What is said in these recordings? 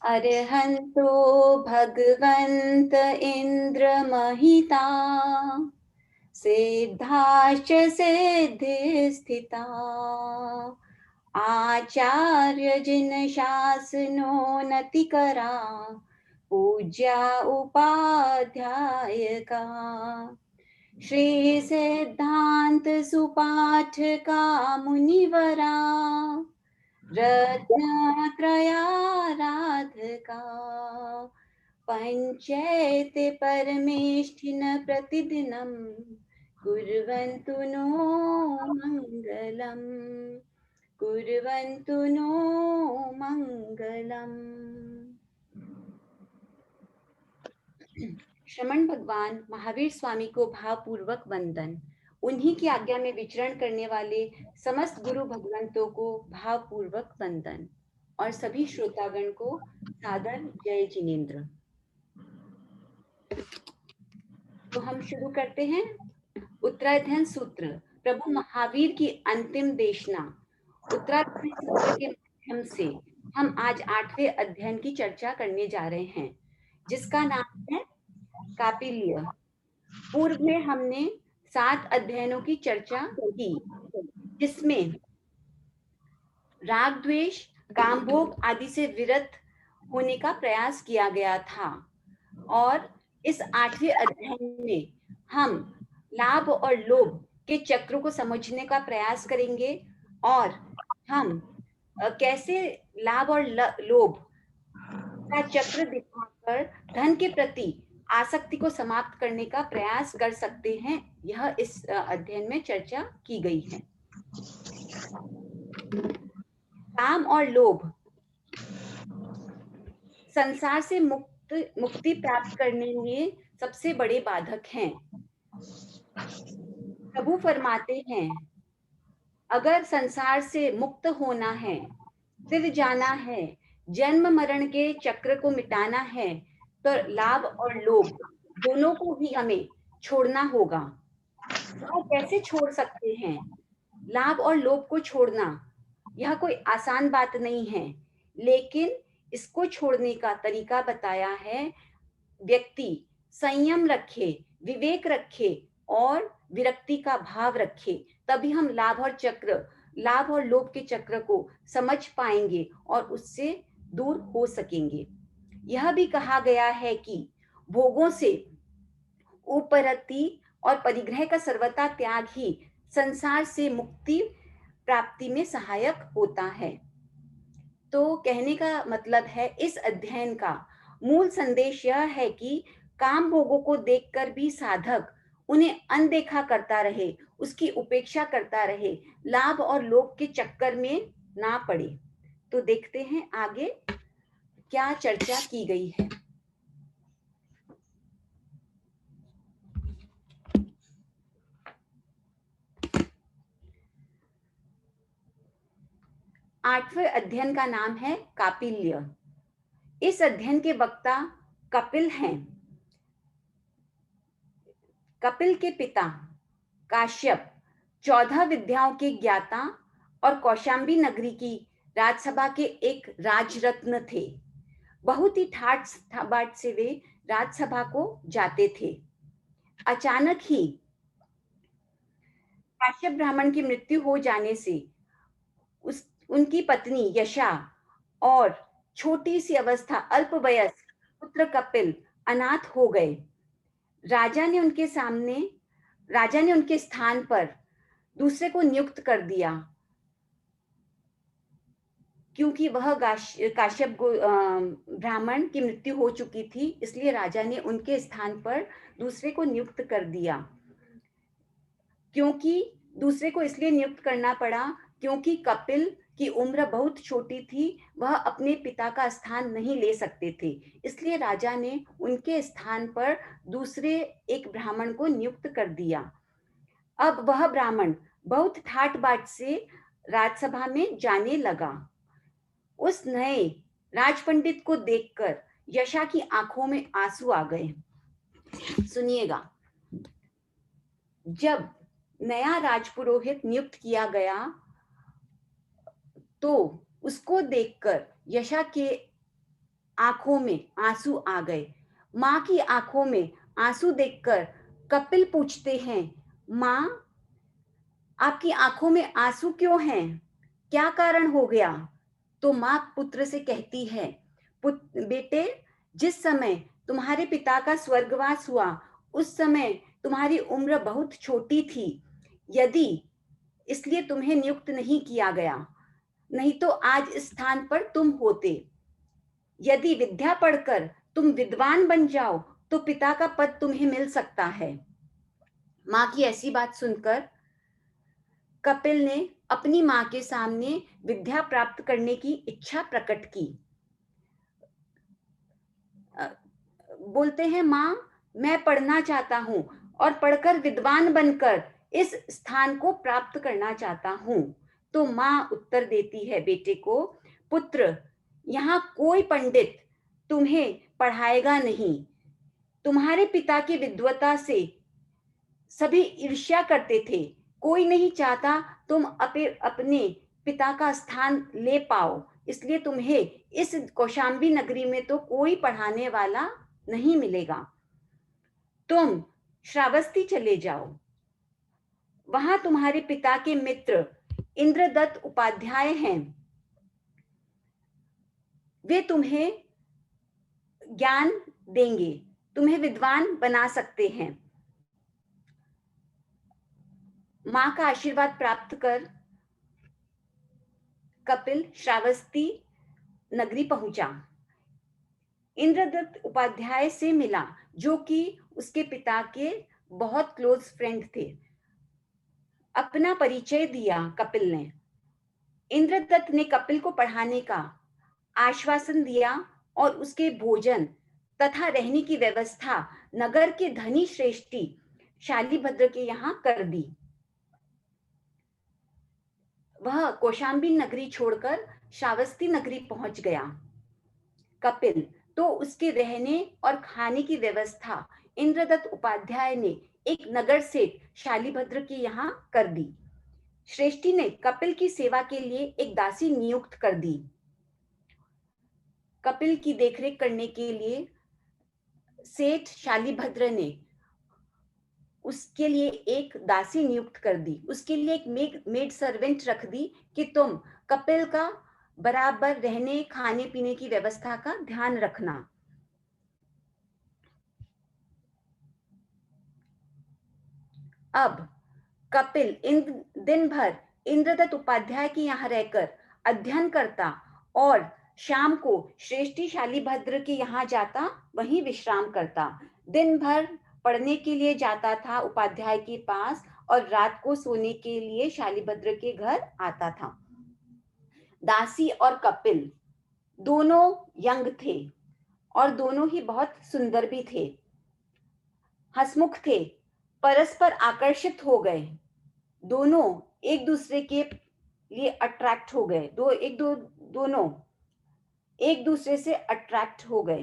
अर्हन्तो भगवन्त इन्द्रमहिता सिद्धाश्च सिद्धिस्थिता आचार्य जिन शासनो नतिकरा पूज्या उपाध्यायका श्री सिद्धांत सुपाठका मुनिवरा रत्नत्रयाराधका पंचैते परमेष्ठिन प्रतिदिनं कुर्वन्तु नो मङ्गलम् कुर्वन्तु नो मङ्गलम्। श्रमण भगवान महावीर स्वामी को भावपूर्वक वंदन। उन्हीं की आज्ञा में विचरण करने वाले समस्त गुरु भगवंतों को भावपूर्वक वंदन और सभी श्रोतागण को सादर जय जिनेन्द्र। तो हम शुरू करते हैं। उत्तराध्ययन सूत्र प्रभु महावीर की अंतिम देशना। उत्तराध्ययन सूत्र के माध्यम से हम आज 8वें अध्ययन की चर्चा करने जा रहे हैं, जिसका नाम है कापिल्य। पूर्व में हमने 7 अध्ययनों की चर्चा की, जिसमें राग द्वेष कामभोग आदि से विरत होने का प्रयास किया गया था। और इस 8वें अध्ययन में हम लाभ और लोभ के चक्र को समझने का प्रयास करेंगे और हम कैसे लाभ और लोभ का चक्र दिखाकर धन के प्रति आसक्ति को समाप्त करने का प्रयास कर सकते हैं, यह इस अध्ययन में चर्चा की गई है। काम और लोभ संसार से मुक्ति प्राप्त करने में सबसे बड़े बाधक हैं। प्रभु फरमाते हैं, अगर संसार से मुक्त होना है, फिर जाना है, जन्म मरण के चक्र को मिटाना है, तो लाभ और लोभ दोनों को भी हमें छोड़ना होगा। वह कैसे छोड़ सकते हैं? लाभ और लोभ को छोड़ना यह कोई आसान बात नहीं है, लेकिन इसको छोड़ने का तरीका बताया है। व्यक्ति संयम रखे, विवेक रखे और विरक्ति का भाव रखे, तभी हम लाभ और लोभ के चक्र को समझ पाएंगे और उससे दूर हो सकेंगे। यह भी कहा गया है कि भोगों से उपरति और परिग्रह का सर्वथा त्याग ही संसार से मुक्ति प्राप्ति में सहायक होता है। तो कहने का मतलब है, इस अध्ययन का मूल संदेश यह है कि काम भोगों को देखकर भी साधक उन्हें अनदेखा करता रहे, उसकी उपेक्षा करता रहे, लाभ और लोभ के चक्कर में ना पड़े। तो देखते हैं आगे क्या चर्चा की गई है। आठवें अध्ययन का नाम है कापिल्य। इस अध्ययन के वक्ता कपिल हैं। कपिल के पिता काश्यप 14 विद्याओं के ज्ञाता और कौशाम्बी नगरी की राजसभा के एक राजरत्न थे। बहुत ही ठाट बाट से वे राजसभा को जाते थे। अचानक ही काश्यप ब्राह्मण की मृत्यु हो जाने से उनकी पत्नी यशा और छोटी सी अवस्था अल्पवयस्क पुत्र कपिल अनाथ हो गए। राजा ने उनके स्थान पर दूसरे को नियुक्त कर दिया, क्योंकि वह काश्यप ब्राह्मण की मृत्यु हो चुकी थी, इसलिए राजा ने उनके स्थान पर दूसरे को नियुक्त कर दिया। क्योंकि दूसरे को इसलिए नियुक्त करना पड़ा क्योंकि कपिल की उम्र बहुत छोटी थी, वह अपने पिता का स्थान नहीं ले सकते थे, इसलिए राजा ने उनके स्थान पर दूसरे एक ब्राह्मण को नियुक्त कर दिया। अब वह ब्राह्मण बहुत ठाट बाट से राजसभा में जाने लगा। उस नए राजपंडित को देखकर यशा की आंखों में आंसू आ गए। सुनिएगा, जब नया राजपुरोहित नियुक्त किया गया तो उसको देखकर यशा के आंखों में आंसू आ गए। माँ की आंखों में आंसू देखकर कपिल पूछते हैं, माँ, आपकी आंखों में आंसू क्यों हैं? क्या कारण हो गया? तो माँ पुत्र से कहती है, बेटे, जिस समय तुम्हारे पिता का स्वर्गवास हुआ, उस समय तुम्हारी उम्र बहुत छोटी थी। यदि इसलिए तुम्हें नियुक्त नहीं किया गया, नहीं तो आज इस स्थान पर तुम होते। यदि विद्या पढ़कर तुम विद्वान बन जाओ तो पिता का पद तुम्हें मिल सकता है। माँ की ऐसी बात सुनकर कपिल ने अपनी माँ के सामने विद्या प्राप्त करने की इच्छा प्रकट की। बोलते हैं, माँ, मैं पढ़ना चाहता हूँ और पढ़कर विद्वान बनकर इस स्थान को प्राप्त करना चाहता हूँ। तो माँ उत्तर देती है बेटे को, पुत्र, यहाँ कोई पंडित तुम्हें पढ़ाएगा नहीं। तुम्हारे पिता की विद्वता से सभी ईर्ष्या करते थे। कोई नहीं चाहता तुम अपने पिता का स्थान ले पाओ, इसलिए तुम्हें इस कौशाम्बी नगरी में तो कोई पढ़ाने वाला नहीं मिलेगा। तुम श्रावस्ती चले जाओ। वहां तुम्हारे पिता के मित्र इंद्रदत्त उपाध्याय हैं। वे तुम्हें ज्ञान देंगे, तुम्हें विद्वान बना सकते हैं। मां का आशीर्वाद प्राप्त कर कपिल श्रावस्ती नगरी पहुंचा। इंद्रदत्त उपाध्याय से मिला, जो कि उसके पिता के बहुत क्लोज फ्रेंड थे। अपना परिचय दिया कपिल ने। इंद्रदत्त ने कपिल को पढ़ाने का आश्वासन दिया और उसके भोजन तथा रहने की व्यवस्था नगर के धनी श्रेष्ठी शालीभद्र के यहाँ कर दी। वह कौशाम्बी नगरी छोड़कर श्रावस्ती नगरी पहुंच गया। कपिल तो उसके रहने और खाने की व्यवस्था इंद्रदत्त उपाध्याय ने एक नगर सेठ शालीभद्र के यहाँ कर दी। श्रेष्ठी ने कपिल की सेवा के लिए एक दासी नियुक्त कर दी। कपिल की देखरेख करने के लिए सेठ शालीभद्र ने उसके लिए एक दासी नियुक्त कर दी। उसके लिए एक मेड सर्वेंट रख दी कि तुम कपिल का बराबर रहने खाने पीने की व्यवस्था का ध्यान रखना। अब कपिल दिन भर इंद्रदत्त उपाध्याय के यहाँ रहकर अध्ययन करता और शाम को श्रेष्ठी शालीभद्र के यहाँ जाता, वहीं विश्राम करता। दिन भर पढ़ने के लिए जाता था उपाध्याय के पास और रात को सोने के लिए शालीभद्र के घर आता था। दासी और कपिल दोनों यंग थे और दोनों ही बहुत सुंदर भी थे, हंसमुख थे, परस्पर आकर्षित हो गए। दोनों एक दूसरे के लिए अट्रैक्ट हो गए। दोनों एक दूसरे से अट्रैक्ट हो गए।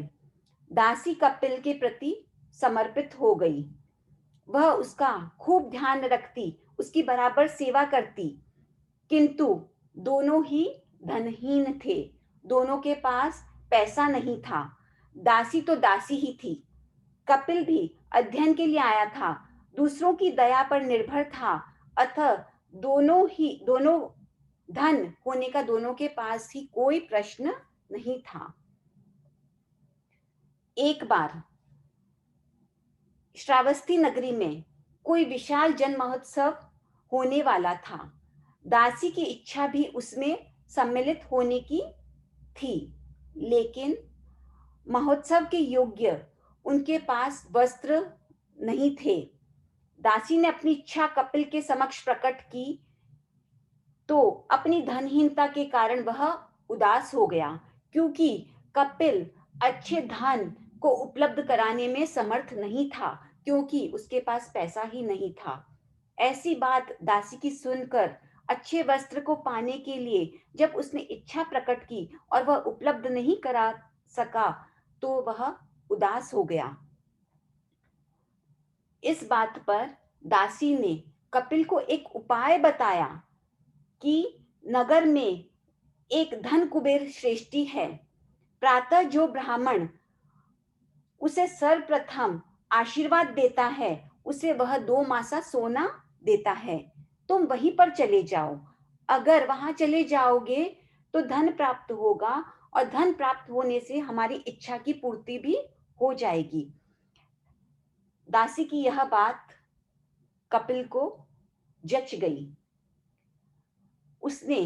दासी कपिल के प्रति समर्पित हो गई। वह उसका खूब ध्यान रखती, उसकी बराबर सेवा करती, किंतु दोनों ही धनहीन थे। दोनों के पास पैसा नहीं था। दासी तो दासी ही थी। कपिल भी अध्ययन के लिए आया था, दूसरों की दया पर निर्भर था, अतः दोनों धन होने का दोनों के पास ही कोई प्रश्न नहीं था। एक बार श्रावस्ती नगरी में कोई विशाल जन महोत्सव होने वाला था। दासी की इच्छा भी उसमें सम्मिलित होने की थी, लेकिन महोत्सव के योग्य उनके पास वस्त्र नहीं थे। दासी ने अपनी इच्छा कपिल के समक्ष प्रकट की तो अपनी धनहीनता के कारण वह उदास हो गया, क्योंकि कपिल अच्छे धन को उपलब्ध कराने में समर्थ नहीं था, क्योंकि उसके पास पैसा ही नहीं था। ऐसी बात दासी की सुनकर अच्छे वस्त्र को पाने के लिए जब उसने इच्छा प्रकट की और वह उपलब्ध नहीं करा सका तो वह उदास हो गया। इस बात पर दासी ने कपिल को एक उपाय बताया कि नगर में एक धन कुबेर श्रेष्ठी है, प्रातः जो ब्राह्मण उसे सर्वप्रथम आशीर्वाद देता है, उसे वह 2 मासा सोना देता है। तुम वहीं पर चले जाओ। अगर वहां चले जाओगे तो धन प्राप्त होगा, और धन प्राप्त होने से हमारी इच्छा की पूर्ति भी हो जाएगी। दासी की यह बात कपिल को जच गई। उसने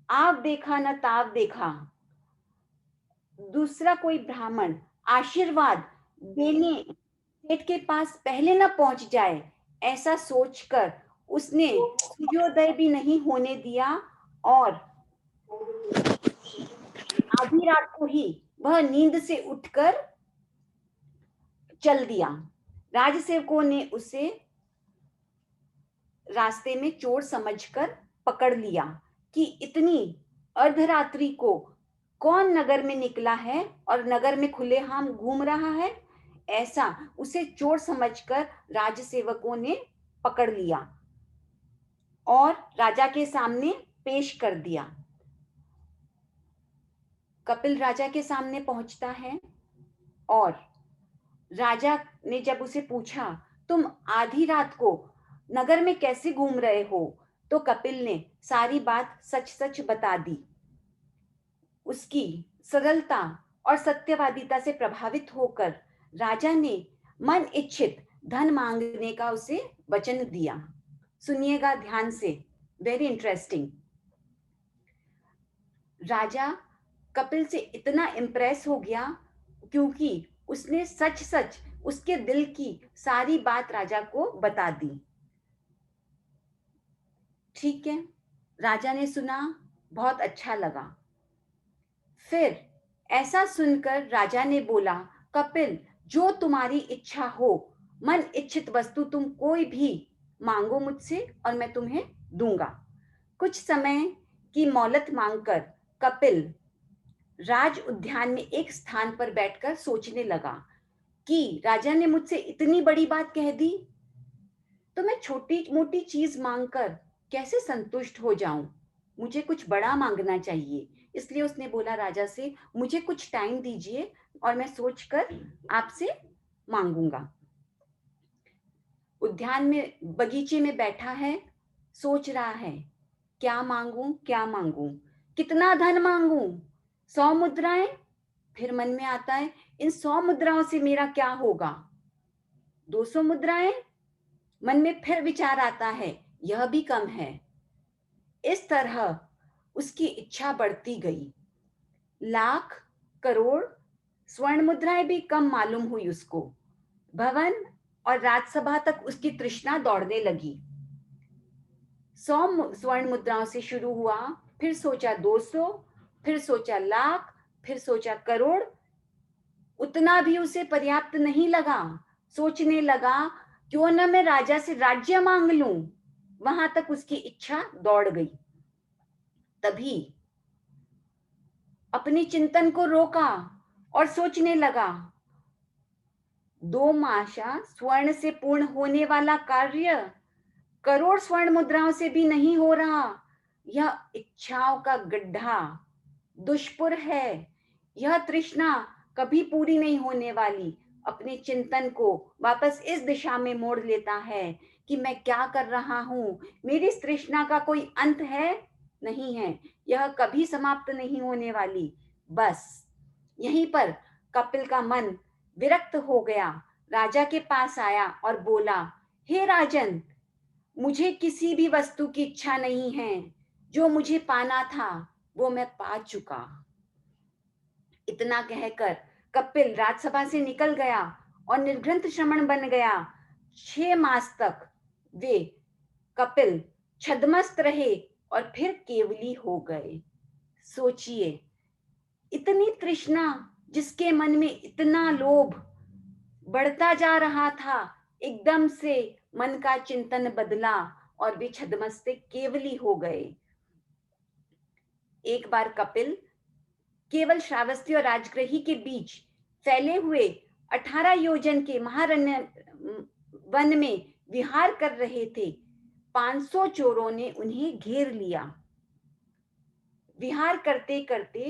आव देखा न ताव देखा, दूसरा कोई ब्राह्मण आशीर्वाद देने सेठ के पास पहले न पहुंच जाए, ऐसा सोचकर उसने सूर्योदय भी नहीं होने दिया, और आधी रात को ही वह नींद से उठकर चल दिया। राजसेवकों ने उसे रास्ते में चोर समझकर पकड़ लिया कि इतनी अर्धरात्रि को कौन नगर में निकला है और नगर में खुलेआम घूम रहा है। ऐसा उसे चोर समझकर राजसेवकों ने पकड़ लिया और राजा के सामने पेश कर दिया। कपिल राजा के सामने पहुंचता है और राजा ने जब उसे पूछा, तुम आधी रात को नगर में कैसे घूम रहे हो, तो कपिल ने सारी बात सच सच बता दी। उसकी सरलता और सत्यवादिता से प्रभावित होकर राजा ने मन इच्छित धन मांगने का उसे वचन दिया। सुनिएगा ध्यान से, वेरी इंटरेस्टिंग। राजा कपिल से इतना इम्प्रेस हो गया क्योंकि उसने सच सच उसके दिल की सारी बात राजा को बता दी। ठीक है, राजा ने सुना, बहुत अच्छा लगा। फिर ऐसा सुनकर राजा ने बोला, कपिल, जो तुम्हारी इच्छा हो, मन इच्छित वस्तु तुम कोई भी मांगो मुझसे और मैं तुम्हें दूंगा। कुछ समय की मोहलत मांगकर कपिल राज उद्यान में एक स्थान पर बैठकर सोचने लगा कि राजा ने मुझसे इतनी बड़ी बात कह दी, तो मैं छोटी मोटी चीज मांगकर कैसे संतुष्ट हो जाऊं। मुझे कुछ बड़ा मांगना चाहिए। इसलिए उसने बोला राजा से, मुझे कुछ टाइम दीजिए और मैं सोचकर आपसे मांगूंगा। उद्यान में बगीचे में बैठा है, सोच रहा है, क्या मांगूं क्या मांगूं, कितना धन मांगूं, 100 मुद्राएं। फिर मन में आता है, इन 100 मुद्राओं से मेरा क्या होगा। 200 मुद्राएं। मन में फिर विचार आता है, यह भी कम है। इस तरह उसकी इच्छा बढ़ती गई। लाख, करोड़, स्वर्ण मुद्राएं भी कम मालूम हुई उसको। भवन और राजसभा तक उसकी तृष्णा दौड़ने लगी। 100 स्वर्ण मुद्राओं से शुरू हुआ, फिर सोचा 200, फिर सोचा लाख, फिर सोचा करोड़। उतना भी उसे पर्याप्त नहीं लगा। सोचने लगा, क्यों न मैं राजा से राज्य मांग लूं। वहां तक उसकी इच्छा दौड़ गई। तभी अपने चिंतन को रोका और सोचने लगा, 2 माशा स्वर्ण से पूर्ण होने वाला कार्य करोड़ स्वर्ण मुद्राओं से भी नहीं हो रहा। यह इच्छाओं का गड्ढा दुष्पुर है। यह तृष्णा कभी पूरी नहीं होने वाली। अपने चिंतन को वापस इस दिशा में मोड़ लेता है कि मैं क्या कर रहा हूं। मेरी इस तृष्णा का कोई अंत है? नहीं है। यह कभी समाप्त नहीं होने वाली। बस यहीं पर कपिल का मन विरक्त हो गया। राजा के पास आया और बोला, हे राजन, मुझे किसी भी वस्तु की इच्छा नहीं है। जो मुझे पाना था वो मैं पा चुका। इतना कहकर कपिल राजसभा से निकल गया और निर्ग्रंथ श्रमण बन गया। 6 मास तक वे कपिल छद्मस्त रहे और फिर केवली हो गए। सोचिए, इतनी तृष्णा, जिसके मन में इतना लोभ बढ़ता जा रहा था, एकदम से मन का चिंतन बदला और वे छद्मस्ते केवली हो गए। एक बार कपिल केवल श्रावस्ती और राजगृही के बीच फैले हुए 18 योजन के महारण्य वन में विहार कर रहे थे। 500 चोरों ने उन्हें घेर लिया। विहार करते करते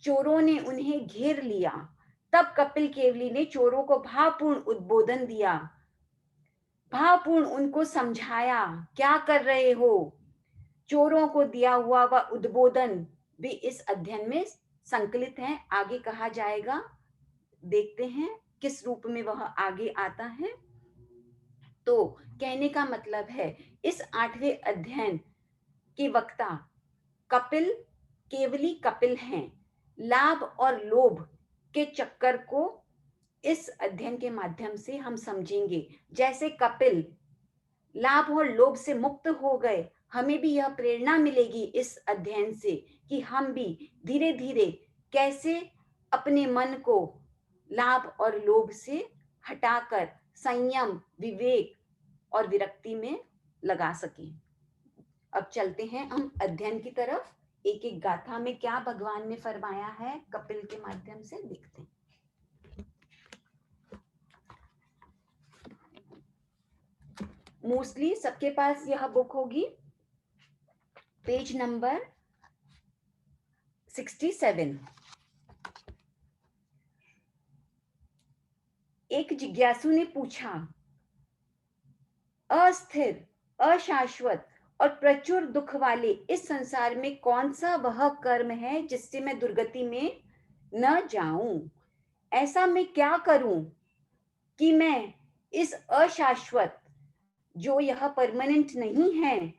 चोरों ने उन्हें घेर लिया। तब कपिल केवली ने चोरों को भावपूर्ण उद्बोधन दिया, भावपूर्ण उनको समझाया, क्या कर रहे हो। चोरों को दिया हुआ वह उद्बोधन भी इस अध्ययन में संकलित है। आगे कहा जाएगा, देखते हैं किस रूप में वह आगे आता है। तो कहने का मतलब है, इस 8वें अध्ययन के वक्ता कपिल केवली कपिल हैं। लाभ और लोभ के चक्कर को इस अध्ययन के माध्यम से हम समझेंगे। जैसे कपिल लाभ और लोभ से मुक्त हो गए, हमें भी यह प्रेरणा मिलेगी इस अध्ययन से कि हम भी धीरे धीरे कैसे अपने मन को लाभ और लोभ से हटाकर संयम, विवेक और विरक्ति में लगा सकें। अब चलते हैं हम अध्ययन की तरफ। एक एक गाथा में क्या भगवान ने फरमाया है कपिल के माध्यम से देखते हैं। मोस्टली सबके पास यह बुक होगी, पेज नंबर 67। एक जिज्ञासु ने पूछा, अस्थिर, अशाश्वत और प्रचुर दुख वाले इस संसार में कौन सा वह कर्म है जिससे मैं दुर्गति में न जाऊं? ऐसा मैं क्या करूं कि मैं इस अशाश्वत, जो यह परमानेंट नहीं है,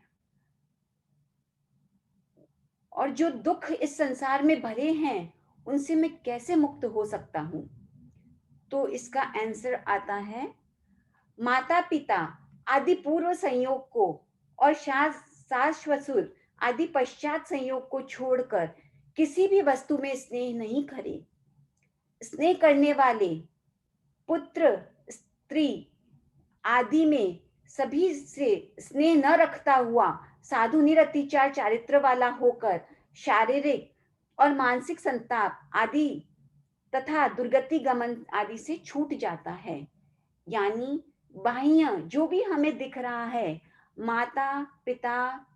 और जो दुख इस संसार में भरे हैं, उनसे मैं कैसे मुक्त हो सकता हूं? तो इसका आंसर आता है, माता पिता आदि पूर्व संयोग को और सास ससुर आदि पश्चात संयोग को छोड़कर किसी भी वस्तु में स्नेह नहीं करे। स्नेह करने वाले पुत्र, स्त्री आदि में सभी से स्नेह न रखता हुआ साधु निरतिचार चारित्र वाला होकर शारीरिक और मानसिक संताप आदि तथा दुर्गति गमन आदि से छूट जाता है। यानी बाह्य जो भी हमें दिख रहा है, माता पिता,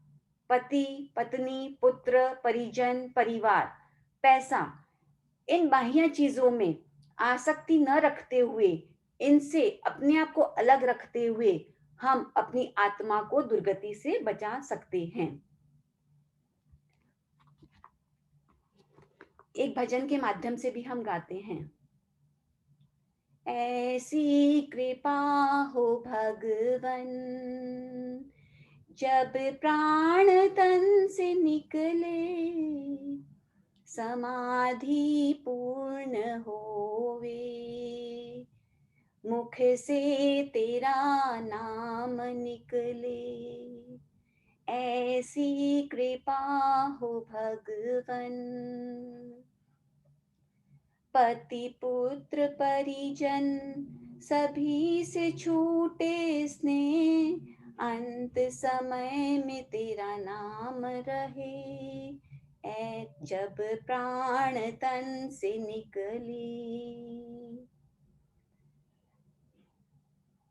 पति पत्नी, पुत्र, परिजन, परिवार, पैसा, इन बाह्य चीजों में आसक्ति न रखते हुए, इनसे अपने आप को अलग रखते हुए हम अपनी आत्मा को दुर्गति से बचा सकते हैं। एक भजन के माध्यम से भी हम गाते हैं, ऐसी कृपा हो भगवन, जब प्राण तन से निकले, समाधि पूर्ण होवे, मुख से तेरा नाम निकले। ऐसी कृपा हो भगवन, पति पुत्र परिजन सभी से छूटे स्नेह, अंत समय में तेरा नाम रहे, जब प्राण तन से निकली।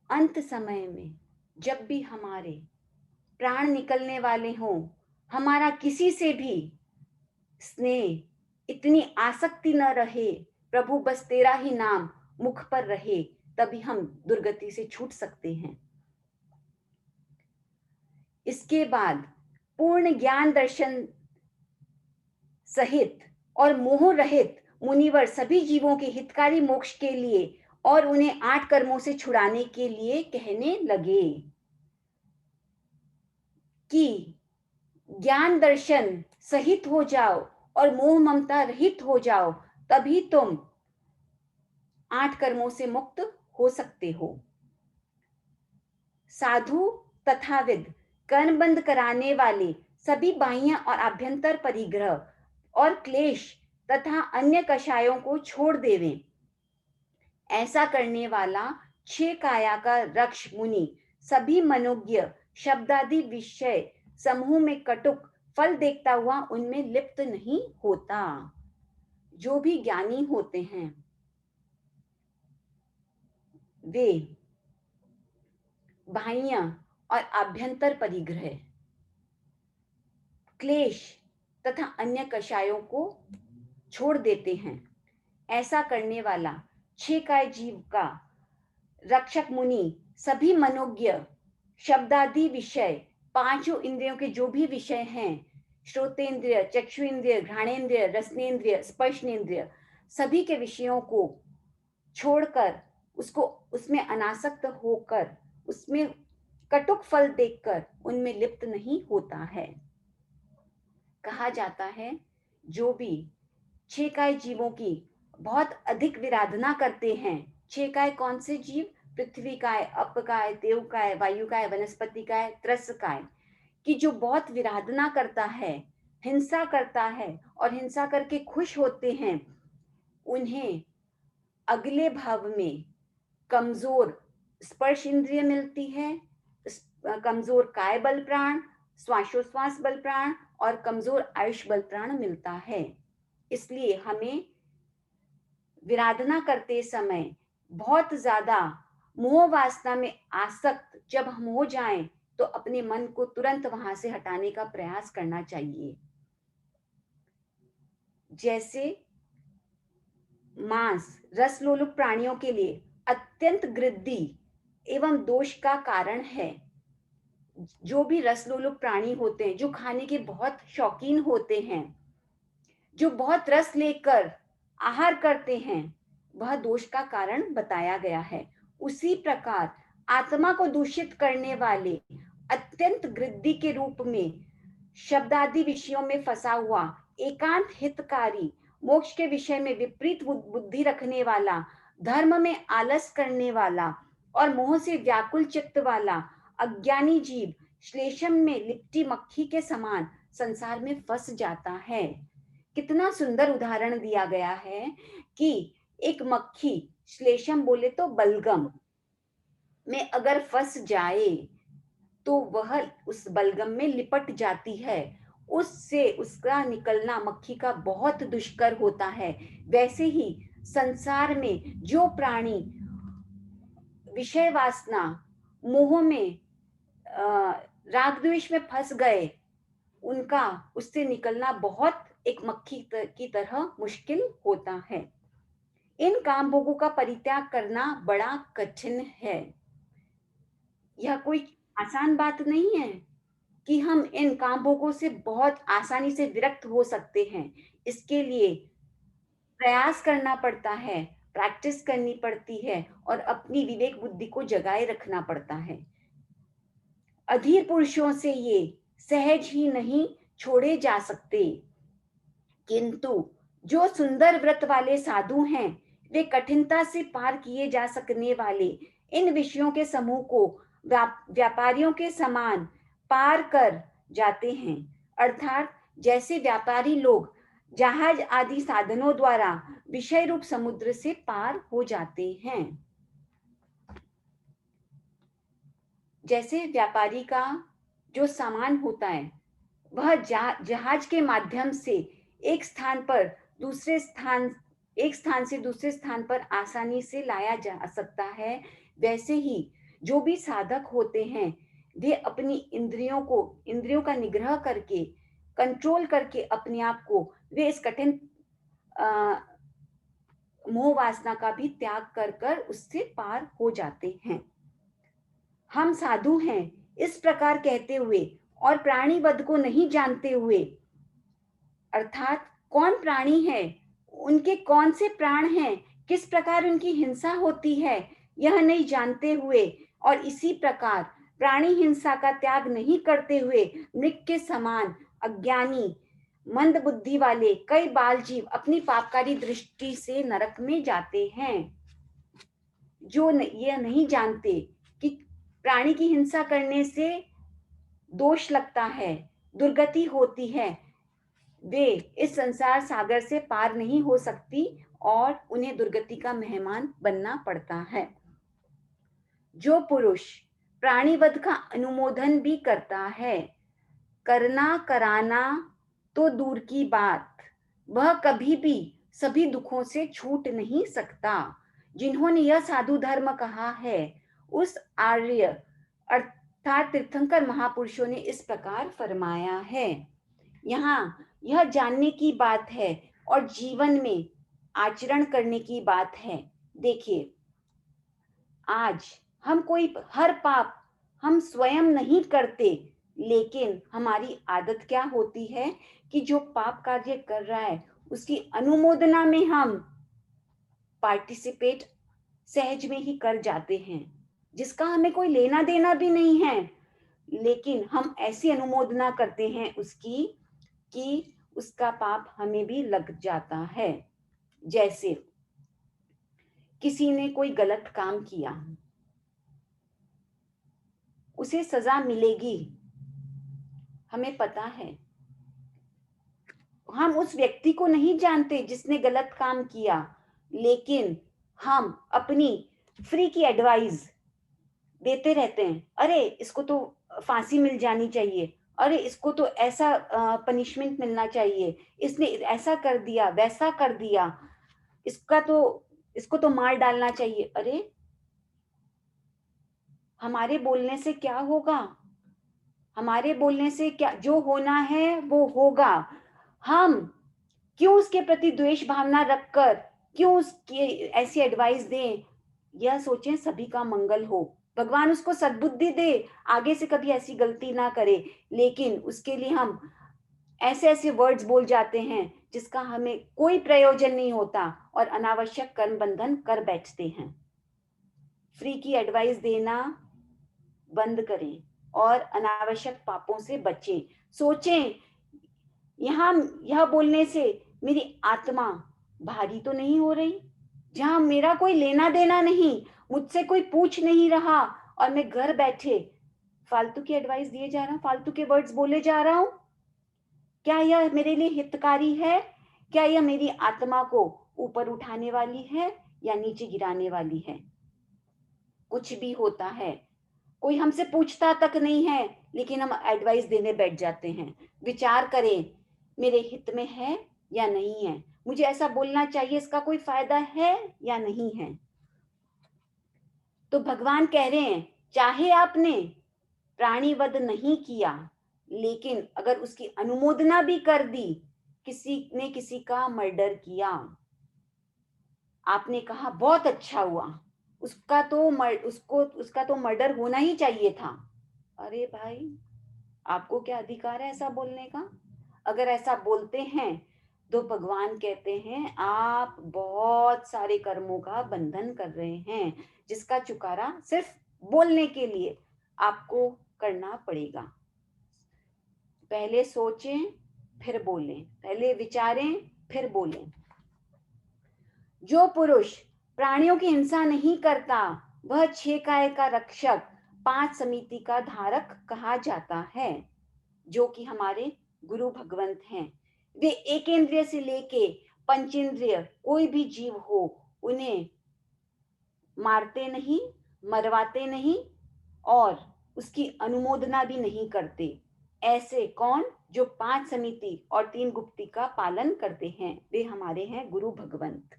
अंत समय में जब भी हमारे प्राण निकलने वाले हों, हमारा किसी से भी स्नेह, इतनी आसक्ति न रहे, प्रभु बस तेरा ही नाम मुख पर रहे, तभी हम दुर्गति से छूट सकते हैं। इसके बाद पूर्ण ज्ञान दर्शन सहित और मोह रहित मुनिवर सभी जीवों के हितकारी मोक्ष के लिए और उन्हें 8 कर्मों से छुड़ाने के लिए कहने लगे कि ज्ञान दर्शन सहित हो जाओ और मोह ममता रहित हो जाओ, तभी तुम 8 कर्मों से मुक्त हो सकते हो। साधु तथा विद, कर्म बंद कराने वाले सभी बाह्य और आभ्यंतर परिग्रह और क्लेश तथा अन्य कषायों को छोड़ देवें। ऐसा करने वाला 6 काया का रक्ष मुनि सभी मनोज्ञ शब्दादि विषय समूह में कटुक फल देखता हुआ उनमें लिप्त नहीं होता। जो भी ज्ञानी होते हैं वे बाह्य और आभ्यंतर परिग्रह, क्लेश तथा अन्य कषायों को छोड़ देते हैं। ऐसा करने वाला 6 काय जीव का रक्षक मुनि सभी मनोज्ञ शब्दादि विषय, पांचों इंद्रियों के जो भी विषय हैं, श्रोतेंद्रिय, चक्षुइंद्रिय, घ्राणेन्द्रिय, रसनेन्द्रिय, स्पर्शनेन्द्रिय, सभी के विषयों को छोड़कर, उसको उसमें अनासक्त होकर, उसमें कटुक फल देखकर उनमें लिप्त नहीं होता है। कहा जाता है जो भी 6 काय जीवों की बहुत अधिक विराधना करते हैं। 6 काय कौन से जीव? पृथ्वी काय, अप काय, देव काय, वायु काय, वनस्पति काय, त्रस काय की जो बहुत विराधना करता है, हिंसा करता है और हिंसा करके खुश होते हैं, उन्हें अगले भाव में कमजोर स्पर्श इंद्रिय मिलती है, कमजोर काय बल प्राण, श्वासोश्वास बल प्राण और कमजोर आयुष बल प्राण मिलता है। इसलिए हमें विराधना करते समय बहुत ज्यादा मोह वासना में आसक्त जब हम हो जाएं, तो अपने मन को तुरंत वहां से हटाने का प्रयास करना चाहिए। जैसे मांस रसलोलुप प्राणियों के लिए अत्यंत गृद्धि एवं दोष का कारण है। जो भी रसलोलुप प्राणी होते हैं, जो खाने के बहुत शौकीन होते हैं, जो बहुत रस लेकर आहार करते हैं, वह दोष का कारण बताया गया है। उसी प्रकार आत्मा को दूषित करने वाले अत्यंत गृद्धि के रूप में शब्दादि विषयों में फंसा हुआ, एकांत हितकारी, मोक्ष के विषय में विपरीत बुद्धि रखने वाला, धर्म में आलस करने वाला और मोह से व्याकुल चित्त वाला अज्ञानी जीव श्लेषम में लिपटी मक्खी के समान संसार में फंस जाता है। कितना सुंदर उदाहरण दिया गया है कि एक मक्खी, श्लेषम बोले तो बलगम में अगर फंस जाए तो वह उस बलगम में लिपट जाती है, उससे उसका निकलना मक्खी का बहुत दुष्कर होता है। वैसे ही संसार में जो प्राणी विषय वासना, मोह में, राग द्वेष में फंस गए, उनका उससे निकलना बहुत एक मक्खी की तरह मुश्किल होता है। इन काम भोगों का परित्याग करना बड़ा कठिन है। यह कोई आसान बात नहीं है कि हम इन काम भोगों से बहुत आसानी से विरक्त हो सकते हैं। इसके लिए प्रयास करना पड़ता है, प्रैक्टिस करनी पड़ती है और अपनी विवेक बुद्धि को जगाए रखना पड़ता है। अधीर पुरुषों से ये सहज ही नहीं छोड़े जा सकते, किंतु जो सुंदर व्रत वाले साधु हैं, वे कठिनता से पार किए जा सकने वाले इन विषयों के समूह को व्यापारियों के समान पार कर जाते हैं। अर्थात जैसे व्यापारी लोग जहाज आदि साधनों द्वारा विषय रूप समुद्र से पार हो जाते हैं। जैसे व्यापारी का जो सामान होता है, वह जहाज के माध्यम से एक स्थान से दूसरे स्थान पर आसानी से लाया जा सकता है। वैसे ही जो भी साधक होते हैं, वे अपनी इंद्रियों का निग्रह करके, कंट्रोल करके अपने आप को, वे इस कठिन मोह वासना का भी त्याग कर कर उससे पार हो जाते हैं। हम साधु हैं इस प्रकार कहते हुए और प्राणी वध को नहीं जानते हुए, अर्थात कौन प्राणी है, उनके कौन से प्राण हैं, किस प्रकार उनकी हिंसा होती है, यह नहीं जानते हुए और इसी प्रकार प्राणी हिंसा का त्याग नहीं करते हुए मृग के समान अज्ञानी मंद बुद्धि वाले कई बाल जीव अपनी पापकारी दृष्टि से नरक में जाते हैं। जो यह नहीं जानते कि प्राणी की हिंसा करने से दोष लगता है, दुर्गति होती है, वे इस संसार सागर से पार नहीं हो सकती और उन्हें दुर्गति का मेहमान बनना पड़ता है। जो पुरुष प्राणीवध का अनुमोदन भी करता है, करना कराना तो दूर की बात, वह कभी भी सभी दुखों से छूट नहीं सकता। जिन्होंने यह साधु धर्म कहा है, उस आर्य अर्थात तीर्थंकर महापुरुषों ने इस प्रकार फरमाया है। यहाँ यह जानने की बात है और जीवन में आचरण करने की बात है। देखिए, आज हम कोई हर पाप हम स्वयं नहीं करते, लेकिन हमारी आदत क्या होती है कि जो पाप कार्य कर रहा है उसकी अनुमोदना में हम पार्टिसिपेट सहज में ही कर जाते हैं, जिसका हमें कोई लेना देना भी नहीं है, लेकिन हम ऐसी अनुमोदना करते हैं उसकी कि उसका पाप हमें भी लग जाता है। जैसे किसी ने कोई गलत काम किया, उसे सजा मिलेगी, हमें पता है। हम उस व्यक्ति को नहीं जानते जिसने गलत काम किया, लेकिन हम अपनी फ्री की एडवाइस देते रहते हैं। अरे इसको तो फांसी मिल जानी चाहिए, अरे इसको तो ऐसा पनिशमेंट मिलना चाहिए, इसने ऐसा कर दिया वैसा कर दिया, इसका तो इसको तो मार डालना चाहिए। अरे हमारे बोलने से क्या होगा? हमारे बोलने से क्या, जो होना है वो होगा। हम क्यों उसके प्रति द्वेष भावना रखकर क्यों उसकी ऐसी एडवाइस दें? यह सोचें सभी का मंगल हो, भगवान उसको सद्बुद्धि दे, आगे से कभी ऐसी गलती ना करे। लेकिन उसके लिए हम ऐसे ऐसे वर्ड्स बोल जाते हैं जिसका हमें कोई प्रयोजन नहीं होता और अनावश्यक कर्म बंधन कर बैठते हैं। फ्री की एडवाइस देना बंद करें और अनावश्यक पापों से बचें। सोचें, यहाँ यह बोलने से मेरी आत्मा भारी तो नहीं हो रही? जहां मेरा कोई लेना देना नहीं, मुझसे कोई पूछ नहीं रहा, और मैं घर बैठे फालतू की एडवाइस दिए जा रहा हूँ, फालतू के वर्ड्स बोले जा रहा हूँ। क्या यह मेरे लिए हितकारी है? क्या यह मेरी आत्मा को ऊपर उठाने वाली है या नीचे गिराने वाली है? कुछ भी होता है, कोई हमसे पूछता तक नहीं है, लेकिन हम एडवाइस देने बैठ जाते हैं। विचार करें, मेरे हित में है या नहीं है? मुझे ऐसा बोलना चाहिए, इसका कोई फायदा है या नहीं है? तो भगवान कह रहे हैं, चाहे आपने प्राणी वध नहीं किया, लेकिन अगर उसकी अनुमोदना भी कर दी, किसी ने किसी का मर्डर किया, आपने कहा बहुत अच्छा हुआ, उसका तो मर्डर होना ही चाहिए था। अरे भाई, आपको क्या अधिकार है ऐसा बोलने का? अगर ऐसा बोलते हैं तो भगवान कहते हैं आप बहुत सारे कर्मों का बंधन कर रहे हैं, जिसका चुकारा सिर्फ बोलने के लिए आपको करना पड़ेगा। पहले सोचें फिर बोलें, पहले विचारें फिर बोलें। जो पुरुष प्राणियों की हिंसा नहीं करता, वह 6 काय का रक्षक, 5 समिति का धारक कहा जाता है, जो कि हमारे गुरु भगवंत हैं। वे एक इंद्रिय से लेके पंचेंद्रिय कोई भी जीव हो, उन्हें मारते नहीं, मरवाते नहीं और उसकी अनुमोदना भी नहीं करते। ऐसे कौन? जो 5 समिति और 3 गुप्ती का पालन करते हैं, वे हमारे हैं गुरु भगवंत।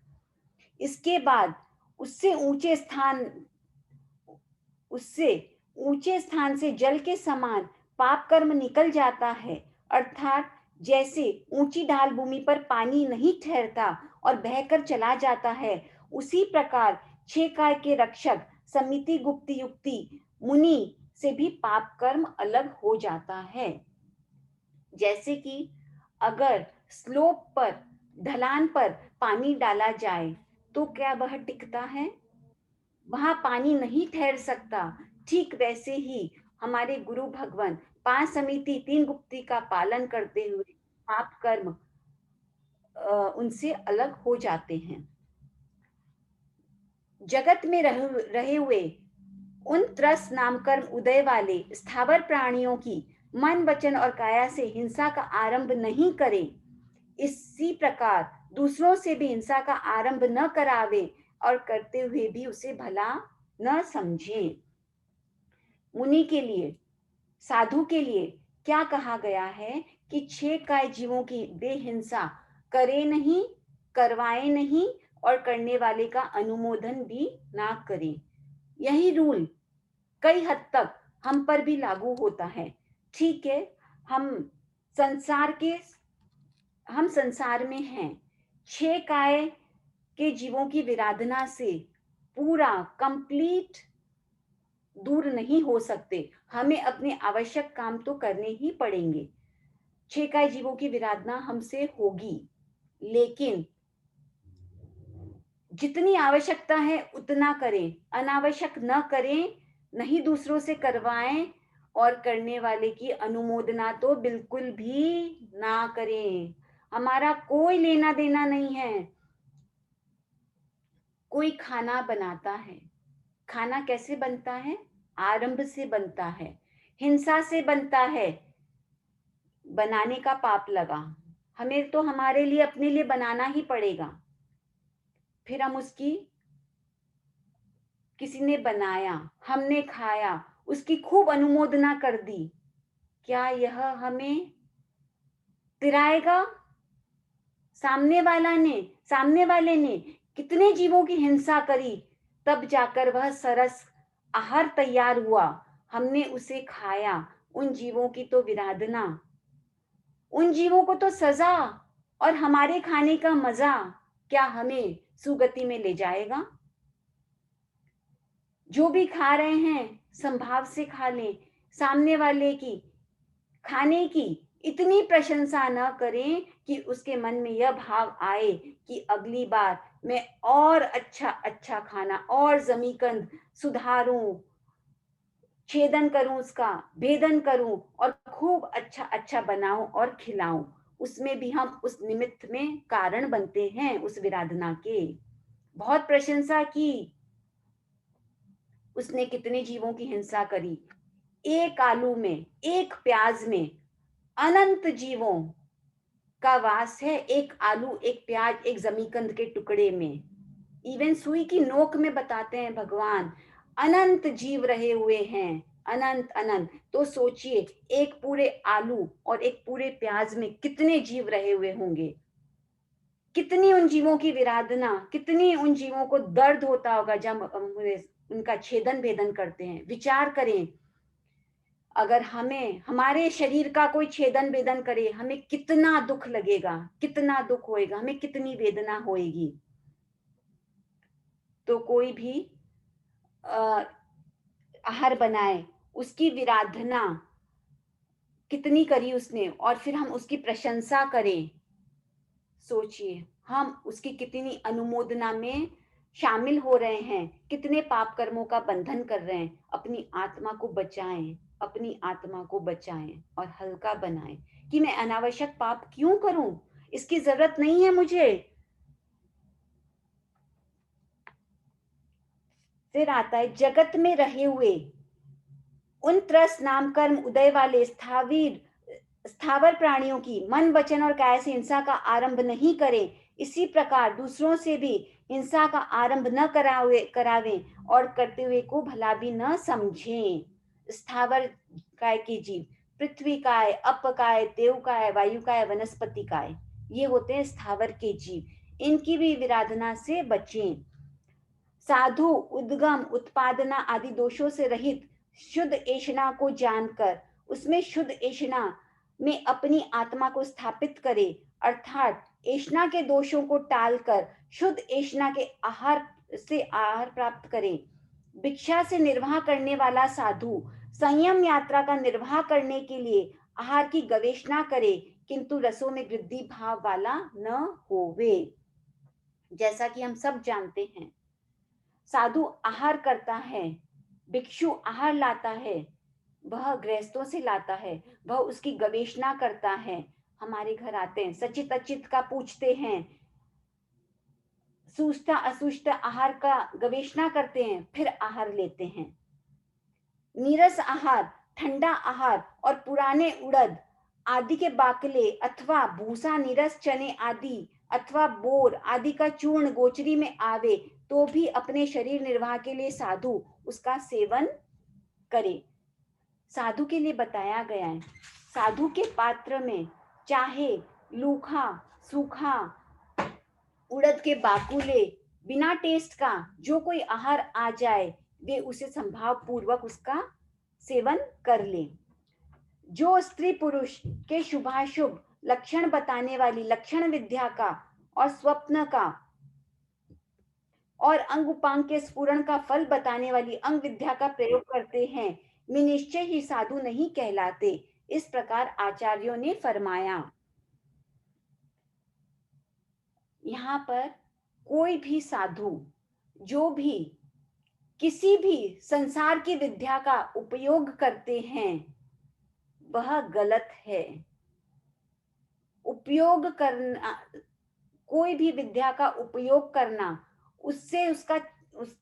इसके बाद उससे उससे ऊंचे स्थान से जल के समान पाप कर्म निकल जाता है। अर्थात जैसे ऊंची ढाल भूमि पर पानी नहीं ठहरता और बहकर चला जाता है, उसी प्रकार 6 काय के रक्षक समिति गुप्ति युक्ति मुनि से भी पाप कर्म अलग हो जाता है। जैसे कि अगर स्लोप पर, ढलान पर पानी डाला जाए तो क्या वह टिकता है? वहां पानी नहीं ठहर सकता। ठीक वैसे ही हमारे गुरु भगवान 5 समिति 3 गुप्ती का पालन करते हुए पाप कर्म उनसे अलग हो जाते हैं। जगत में रहे हुए उन त्रस नाम कर्म उदय वाले स्थावर प्राणियों की मन वचन और काया से हिंसा का आरंभ नहीं करे, इसी प्रकार दूसरों से भी हिंसा का आरंभ न करावे और करते हुए भी उसे भला न समझे। मुनि के लिए, साधु के लिए क्या कहा गया है कि 6 काय जीवों की वे हिंसा करे नहीं, करवाए नहीं और करने वाले का अनुमोदन भी ना करें। यही रूल कई हद तक हम पर भी लागू होता है। ठीक है, हम संसार के हम संसार में हैं, 6 काय के जीवों की विराधना से पूरा कंप्लीट दूर नहीं हो सकते। हमें अपने आवश्यक काम तो करने ही पड़ेंगे। 6 काय जीवों की विराधना हमसे होगी, लेकिन जितनी आवश्यकता है उतना करें, अनावश्यक न करें, नहीं दूसरों से करवाएं और करने वाले की अनुमोदना तो बिल्कुल भी ना करें। हमारा कोई लेना देना नहीं है। कोई खाना बनाता है, खाना कैसे बनता है? आरंभ से बनता है, हिंसा से बनता है, बनाने का पाप लगा। हमें तो हमारे लिए अपने लिए बनाना ही पड़ेगा। फिर हम उसकी किसी ने बनाया, हमने खाया, उसकी खूब अनुमोदना कर दी। क्या यह हमें तिराएगा? सामने वाले ने कितने जीवों की हिंसा करी, तब जाकर वह सरस आहार तैयार हुआ। हमने उसे खाया। उन जीवों की तो विराधना, उन जीवों को तो सजा, और हमारे खाने का मजा क्या हमें सुगति में ले जाएगा? जो भी खा रहे हैं संभाव से खा लें। सामने वाले की खाने की इतनी प्रशंसा न करें कि उसके मन में यह भाव आए कि अगली बार मैं और अच्छा अच्छा खाना और जमीकंद सुधारूं, छेदन करूं, उसका भेदन करूं और खूब अच्छा अच्छा बनाऊं और खिलाऊं। उसमें भी हम उस निमित्त में कारण बनते हैं उस विराधना के। बहुत प्रशंसा की, उसने कितने जीवों की हिंसा करी। एक आलू में, एक प्याज में अनंत जीवों का वास है। एक आलू, एक प्याज, एक जमीकंद के टुकड़े में। इवन सुई की नोक में बताते हैं भगवान, अनंत जीव रहे हुए हैं। अनंत अनंत। तो सोचिए, एक पूरे आलू और एक पूरे प्याज में कितने जीव रहे हुए होंगे। कितनी उन जीवों की विराधना, कितनी उन जीवों को दर्द होता होगा जब उनका छेदन भेदन करते हैं। विचार करें, अगर हमें हमारे शरीर का कोई छेदन वेदन करे, हमें कितना दुख लगेगा, कितना दुख होएगा, हमें कितनी वेदना होएगी। तो कोई भी आहार बनाए, उसकी विराधना कितनी करी उसने, और फिर हम उसकी प्रशंसा करें। सोचिए, हम उसकी कितनी अनुमोदना में शामिल हो रहे हैं, कितने पाप कर्मों का बंधन कर रहे हैं। अपनी आत्मा को बचाएं, अपनी आत्मा को बचाएं और हल्का बनाएं कि मैं अनावश्यक पाप क्यों करूं, इसकी जरूरत नहीं है मुझे। फिर आता है, जगत में रहे हुए उन त्रस नाम कर्म उदय वाले स्थावर प्राणियों की मन वचन और काया से हिंसा का आरंभ नहीं करें। इसी प्रकार दूसरों से भी हिंसा का आरंभ न करावे और करते हुए को भला भी न समझें। स्थावर काय के जीव, पृथ्वी काय, अप काय, देव काय, वायु काय, वनस्पति काय, ये होते हैं स्थावर के जीव। इनकी भी विराधना से बचें। साधु उद्गम उत्पादना आदि दोषों से रहित शुद्ध ऐषणा को जानकर उसमें शुद्ध ऐषणा में अपनी आत्मा को स्थापित करे, अर्थात ऐषणा के दोषों को टालकर शुद्ध ऐषणा के आहार से आहार प्राप्त करे। भिक्षा से निर्वाह करने वाला साधु संयम यात्रा का निर्वाह करने के लिए आहार की गवेषणा करे, किंतु रसों में वृद्धि भाव वाला न होवे। जैसा कि हम सब जानते हैं, साधु आहार करता है, भिक्षु आहार लाता है, वह गृहस्थों से लाता है, वह उसकी गवेषणा करता है। हमारे घर आते हैं, सचित अचित का पूछते हैं, सूझता असूझता आहार का गवेषणा करते हैं, फिर आहार लेते हैं। नीरस आहार, ठंडा आहार और पुराने उड़द आदि के बाकले अथवा भूसा, नीरस चने आदि अथवा बोर आदि का चूर्ण गोचरी में आवे तो भी अपने शरीर निर्वाह के लिए साधु उसका सेवन करे। साधु के लिए बताया गया है। साधु के पात्र में चाहे लूखा सूखा उड़द के बाकुले बिना टेस्ट का जो कोई आहार आ जाए, वे उसे संभाव पूर्वक उसका सेवन कर ले। जो स्त्री पुरुष के शुभाशुभ लक्षण बताने वाली लक्षण विद्या का और स्वप्न का और अंग उपांग के स्फुरण का फल बताने वाली अंग विद्या का प्रयोग करते हैं, वे निश्चय ही साधु नहीं कहलाते। इस प्रकार आचार्यों ने फरमाया। यहाँ पर कोई भी साधु जो भी किसी भी संसार की विद्या का उपयोग करते हैं वह गलत है। उपयोग करना, कोई भी विद्या का उपयोग करना, उससे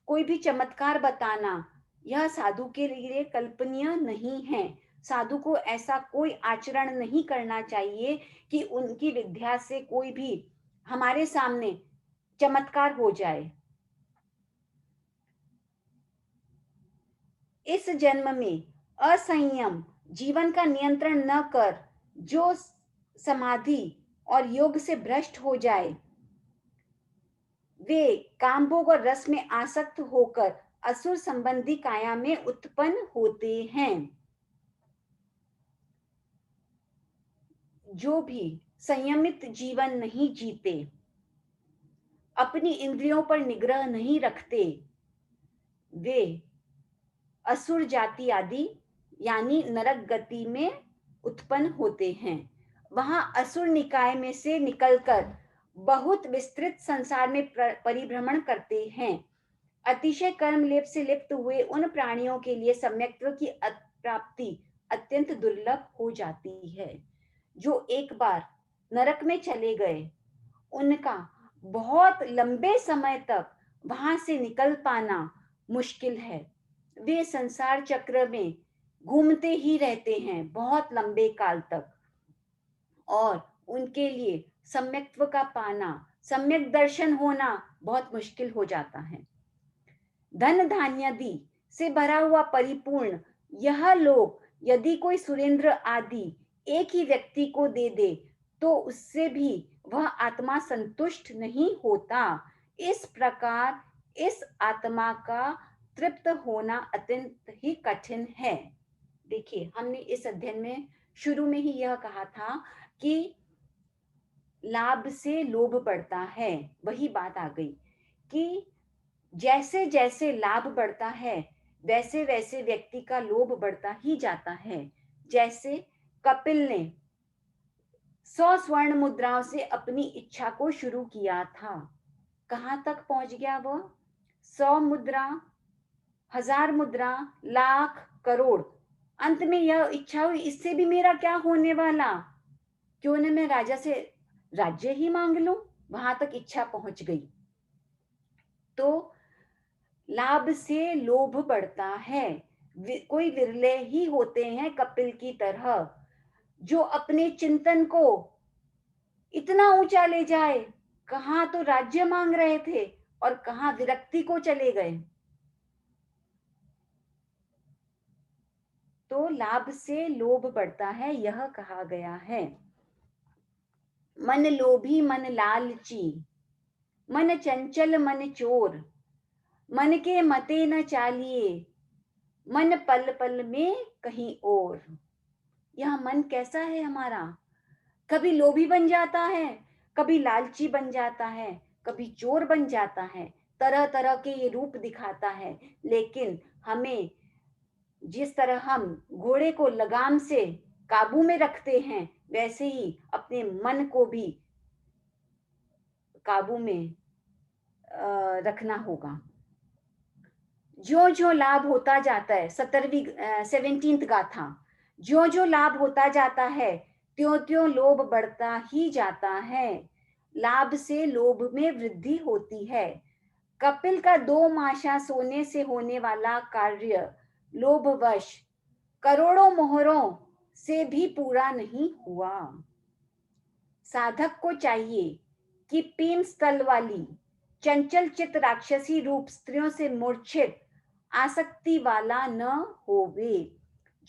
कोई भी चमत्कार बताना, यह साधु के लिए कल्पनीय नहीं है। साधु को ऐसा कोई आचरण नहीं करना चाहिए कि उनकी विद्या से कोई भी हमारे सामने चमत्कार हो जाए। इस जन्म में असंयम, जीवन का नियंत्रण न कर जो समाधि और योग से भ्रष्ट हो जाए, वे कामभोग और रस में आसक्त होकर असुर संबंधी काया में उत्पन्न होते हैं। जो भी संयमित जीवन नहीं जीते, अपनी इंद्रियों पर निग्रह नहीं रखते, वे असुर जाति आदि यानी नरक गति में उत्पन्न होते हैं। वहां असुर निकाय में से निकलकर बहुत विस्तृत संसार में परिभ्रमण करते हैं। अतिशय कर्म लेप से लिप्त हुए उन प्राणियों के लिए सम्यक्त्व की प्राप्ति अत्यंत दुर्लभ हो जाती है। जो एक बार नरक में चले गए, उनका बहुत लंबे समय तक वहां से निकल पाना मुश्किल है। वे संसार चक्र में घूमते ही रहते हैं बहुत लंबे काल तक, और उनके लिए सम्यक्त्व का पाना, सम्यक दर्शन होना बहुत मुश्किल हो जाता है। धन धान्यादि से भरा हुआ परिपूर्ण यह लोक यदि कोई सुरेंद्र आदि एक ही व्यक्ति को दे दे तो उससे भी वह आत्मा संतुष्ट नहीं होता। इस प्रकार इस आत्मा का तृप्त होना अत्यंत ही कठिन है। देखिए, हमने इस अध्ययन में शुरू में ही यह कहा था कि लाभ से लोभ बढ़ता है। वही बात आ गई कि जैसे जैसे लाभ बढ़ता है वैसे वैसे व्यक्ति का लोभ बढ़ता ही जाता है। जैसे कपिल ने 100 स्वर्ण मुद्राओं से अपनी इच्छा को शुरू किया था, कहां तक पहुंच गया वह? 100 मुद्रा, 1000 मुद्रा, लाख, करोड़। अंत में यह इच्छा हुई, इससे भी मेरा क्या होने वाला, क्यों न मैं राजा से राज्य ही मांग लूं। वहां तक इच्छा पहुंच गई। तो लाभ से लोभ बढ़ता है। कोई विरले ही होते हैं कपिल की तरह जो अपने चिंतन को इतना ऊंचा ले जाए। कहां तो राज्य मांग रहे थे और कहां विरक्ति को चले गए। तो लाभ से लोभ बढ़ता है, यह कहा गया है। मन लोभी मन लालची, मन चंचल मन चोर, मन के मते न चालिए, मन पल पल में कहीं और। यह मन कैसा है हमारा? कभी लोभी बन जाता है, कभी लालची बन जाता है, कभी चोर बन जाता है। तरह तरह के ये रूप दिखाता है। लेकिन हमें जिस तरह हम घोड़े को लगाम से काबू में रखते हैं, वैसे ही अपने मन को भी काबू में रखना होगा। जो जो लाभ होता जाता है, 17वीं गाथा, जो जो लाभ होता जाता है त्यों त्यों लोभ बढ़ता ही जाता है। लाभ से लोभ में वृद्धि होती है। कपिल का 2 माशा सोने से होने वाला कार्य लोभवश करोड़ों मोहरों से भी पूरा नहीं हुआ। साधक को चाहिए कि पीन स्थल वाली चंचल चित राक्षसी रूप स्त्रियों से मूर्छित आसक्ति वाला न होवे,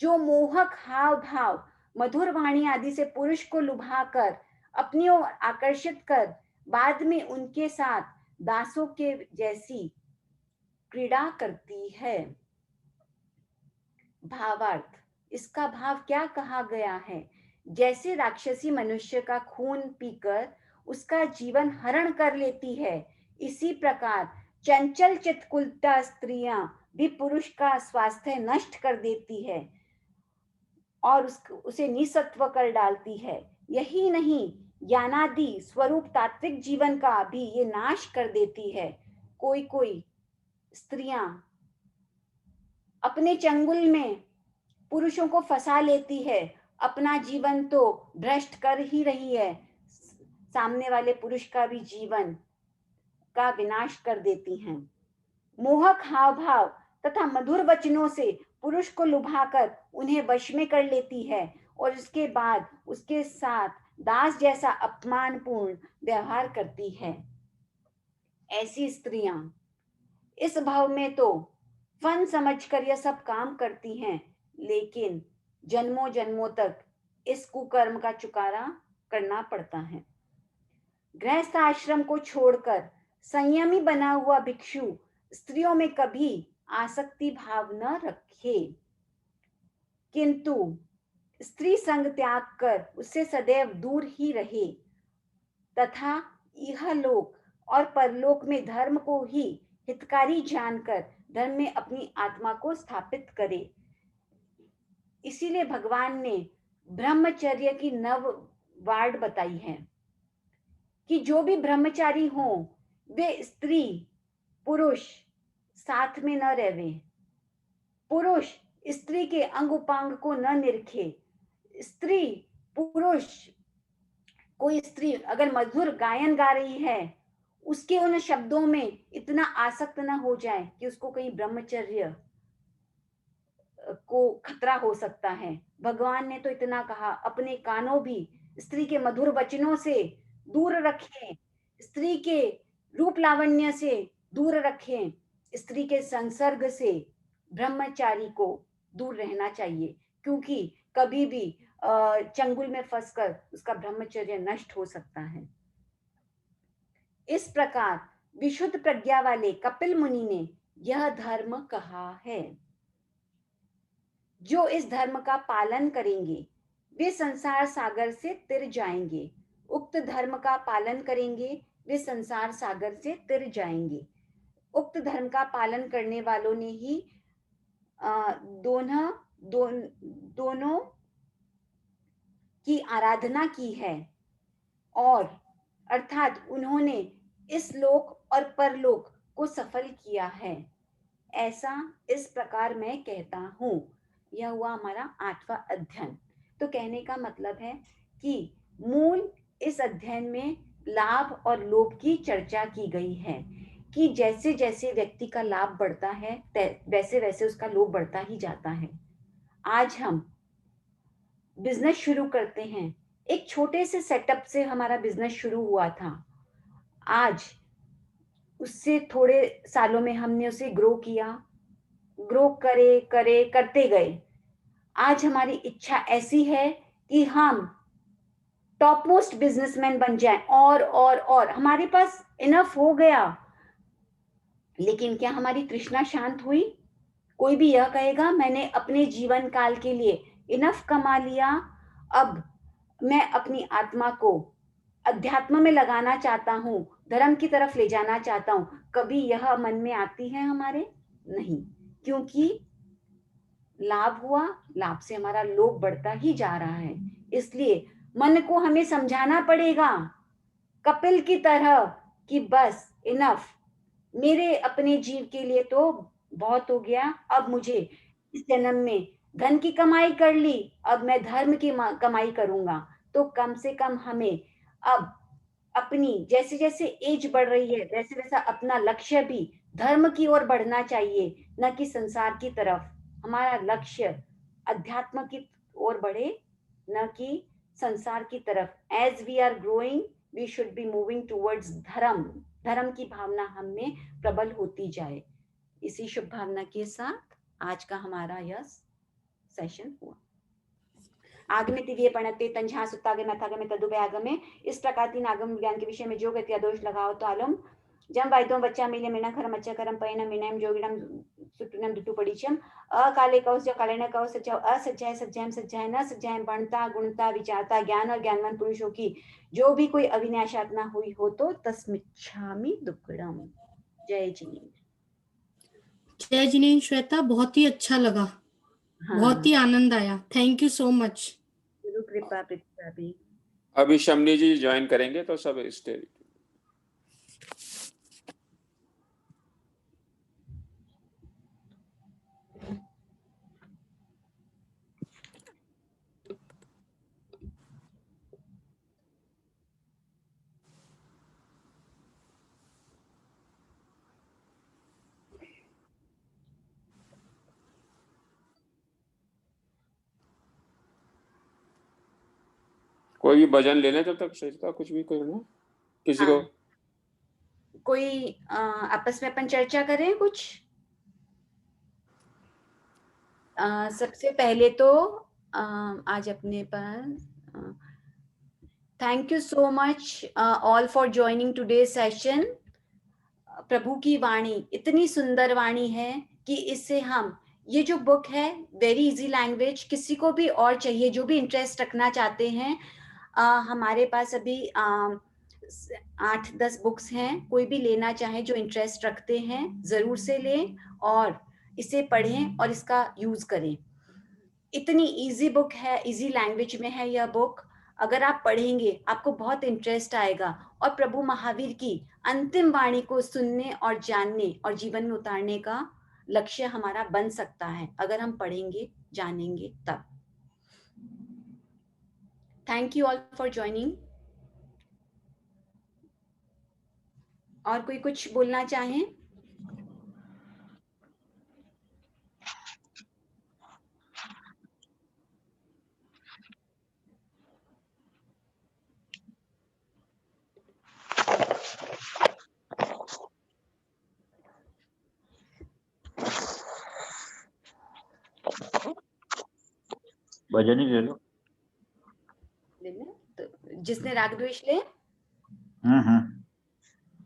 जो मोहक हाव भाव मधुर वाणी आदि से पुरुष को लुभाकर अपनी ओर आकर्षित कर बाद में उनके साथ दासों के जैसी क्रीड़ा करती है। भावार्थ, इसका भाव क्या कहा गया है? जैसे राक्षसी मनुष्य का खून पीकर उसका जीवन हरण कर लेती है। इसी प्रकार चंचल चित्कुलता स्त्रियां भी पुरुष का स्वास्थ्य नष्ट कर देती है और उसे निसत्व कर डालती है। यही नहीं, ज्ञानादि स्वरूप तात्विक जीवन का भी ये नाश कर देती है। कोई कोई स्त्रियां अपने चंगुल में पुरुषों को फंसा लेती है, अपना जीवन तो भ्रष्ट कर ही रही है, सामने वाले पुरुष का भी जीवन का विनाश कर देती हैं। मोहक हाव भाव तथा मधुर वचनों से पुरुष को लुभाकर उन्हें वश में कर लेती है और उसके बाद उसके साथ दास जैसा अपमानपूर्ण व्यवहार करती है। ऐसी स्त्रियां इस भाव में तो फन समझकर यह सब काम करती हैं, लेकिन जन्मों जन्मों तक इस कुकर्म का चुकारा करना पड़ता है। गृहस्थ आश्रम को छोड़कर संयमी बना हुआ भिक्षु स्त्रियों में कभी आसक्ति भाव न रखे, किंतु स्त्री संग त्याग कर उससे सदैव दूर ही रहे तथा इहलोक और परलोक में धर्म को ही हितकारी जानकर धर्म में अपनी आत्मा को स्थापित करे। इसीलिए भगवान ने ब्रह्मचर्य की नव वार्ड बताई है कि जो भी ब्रह्मचारी हों वे स्त्री पुरुष साथ में न रहे, पुरुष स्त्री के अंग उपांग को न निरखे, स्त्री पुरुष कोई स्त्री अगर मधुर गायन गा रही है उसके उन शब्दों में इतना आसक्त न हो जाए कि उसको कहीं ब्रह्मचर्य को खतरा हो सकता है। भगवान ने तो इतना कहा, अपने कानों भी स्त्री के मधुर वचनों से दूर रखें, स्त्री के रूप लावण्य से दूर रखें, स्त्री के संसर्ग से ब्रह्मचारी को दूर रहना चाहिए, क्योंकि कभी भी चंगुल में फंसकर उसका ब्रह्मचर्य नष्ट हो सकता है। इस प्रकार विशुद्ध प्रज्ञा वाले कपिल मुनि ने यह धर्म कहा है। जो इस धर्म का पालन करेंगे वे संसार सागर से तिर जाएंगे। उक्त धर्म का पालन करेंगे वे संसार सागर से तिर जाएंगे। उक्त धर्म का पालन करने वालों ने ही दोनों की आराधना की है और अर्थात उन्होंने इस लोक और परलोक को सफल किया है। ऐसा इस प्रकार मैं कहता हूँ। यह हुआ हमारा 8वां अध्ययन। तो कहने का मतलब है कि मूल इस अध्ययन में लाभ और लोभ की चर्चा की गई है कि जैसे जैसे व्यक्ति का लाभ बढ़ता है वैसे वैसे उसका लोभ बढ़ता ही जाता है। आज हम बिजनेस शुरू करते हैं, एक छोटे से सेटअप से हमारा बिजनेस शुरू हुआ था, आज उससे थोड़े सालों में हमने उसे ग्रो किया, ग्रो करते गए। आज हमारी इच्छा ऐसी है कि हम टॉप मोस्ट बिजनेसमैन बन जाएं और हमारे पास इनफ हो गया, लेकिन क्या हमारी तृष्णा शांत हुई? कोई भी यह कहेगा मैंने अपने जीवन काल के लिए इनफ कमा लिया, अब मैं अपनी आत्मा को अध्यात्म में लगाना चाहता हूँ, धर्म की तरफ ले जाना चाहता हूँ, कभी यह मन में आती है हमारे? नहीं, क्योंकि लाभ हुआ, लाभ से हमारा लोभ बढ़ता ही जा रहा है। इसलिए मन को हमें समझाना पड़ेगा कपिल की तरह कि बस इनफ, मेरे अपने जीव के लिए तो बहुत हो गया, अब मुझे इस जन्म में धन की कमाई कर ली, अब मैं धर्म की कमाई करूंगा। तो कम से कम हमें अब अपनी जैसे जैसे एज बढ़ रही है वैसे वैसा अपना लक्ष्य भी धर्म की ओर बढ़ना चाहिए, न कि संसार की तरफ। हमारा लक्ष्य अध्यात्म की ओर बढ़े, न कि संसार की तरफ। As we are growing we should be moving towards dharma, धर्म की भावना हम में प्रबल होती जाए। इसी शुभ भावना के साथ आज का हमारा यह सेशन हुआ। आगमे तिव्ये पणते तंझा सुत्तागे मथागमे तदुभयागमे, इस प्रकार तीन आगम ज्ञान के विषय में जो गति दोष लगाओ तो आलम जम वैद्यो बच्चा मिले मीना खरम अच्छा करम पैनम विनयम जोगिनम सुटुनम दुटु पड़ीचम अकाले कौस जो काले न कौस सच्चा असच्चा सच्चाई सच्चाई न सच्चाई बनता गुणता विचारता ज्ञान और ज्ञानवान पुरुषों की जो भी कोई अविनाशात्मा हुई हो तो तस्मिच्छामि दुक्कडम। जय जिनेन्द्र। जय जिनेन्द्र श्वेता, बहुत ही अच्छा लगा, बहुत ही आनंद आया। Thank you so much. गुरु कृपा पृथ्वी भी। अभी शमनी जी ज्वाइन करेंगे तो सब स्टे। कोई भी भजन ले लें जब तक श्रेष्ठता, कुछ भी करना किसी को। कोई आपस में अपन चर्चा करें कुछ। सबसे पहले तो आज अपने पास thank you so much all for joining today session. प्रभु की वाणी इतनी सुंदर वाणी है कि इससे हम, ये जो बुक है वेरी इजी लैंग्वेज, किसी को भी और चाहिए जो भी इंटरेस्ट रखना चाहते हैं, हमारे पास अभी 8-10 बुक्स हैं। कोई भी लेना चाहे जो इंटरेस्ट रखते हैं जरूर से लें और इसे पढ़ें और इसका यूज करें। इतनी इजी बुक है, इजी लैंग्वेज में है यह बुक। अगर आप पढ़ेंगे आपको बहुत इंटरेस्ट आएगा और प्रभु महावीर की अंतिम वाणी को सुनने और जानने और जीवन में उतारने का लक्ष्य हमारा बन सकता है अगर हम पढ़ेंगे जानेंगे तब। Thank you all for joining. और कोई कुछ बोलना चाहें? भजन ही ले लो। तो जिसने राग द्वेष ले।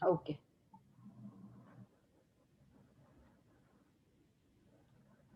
ओके।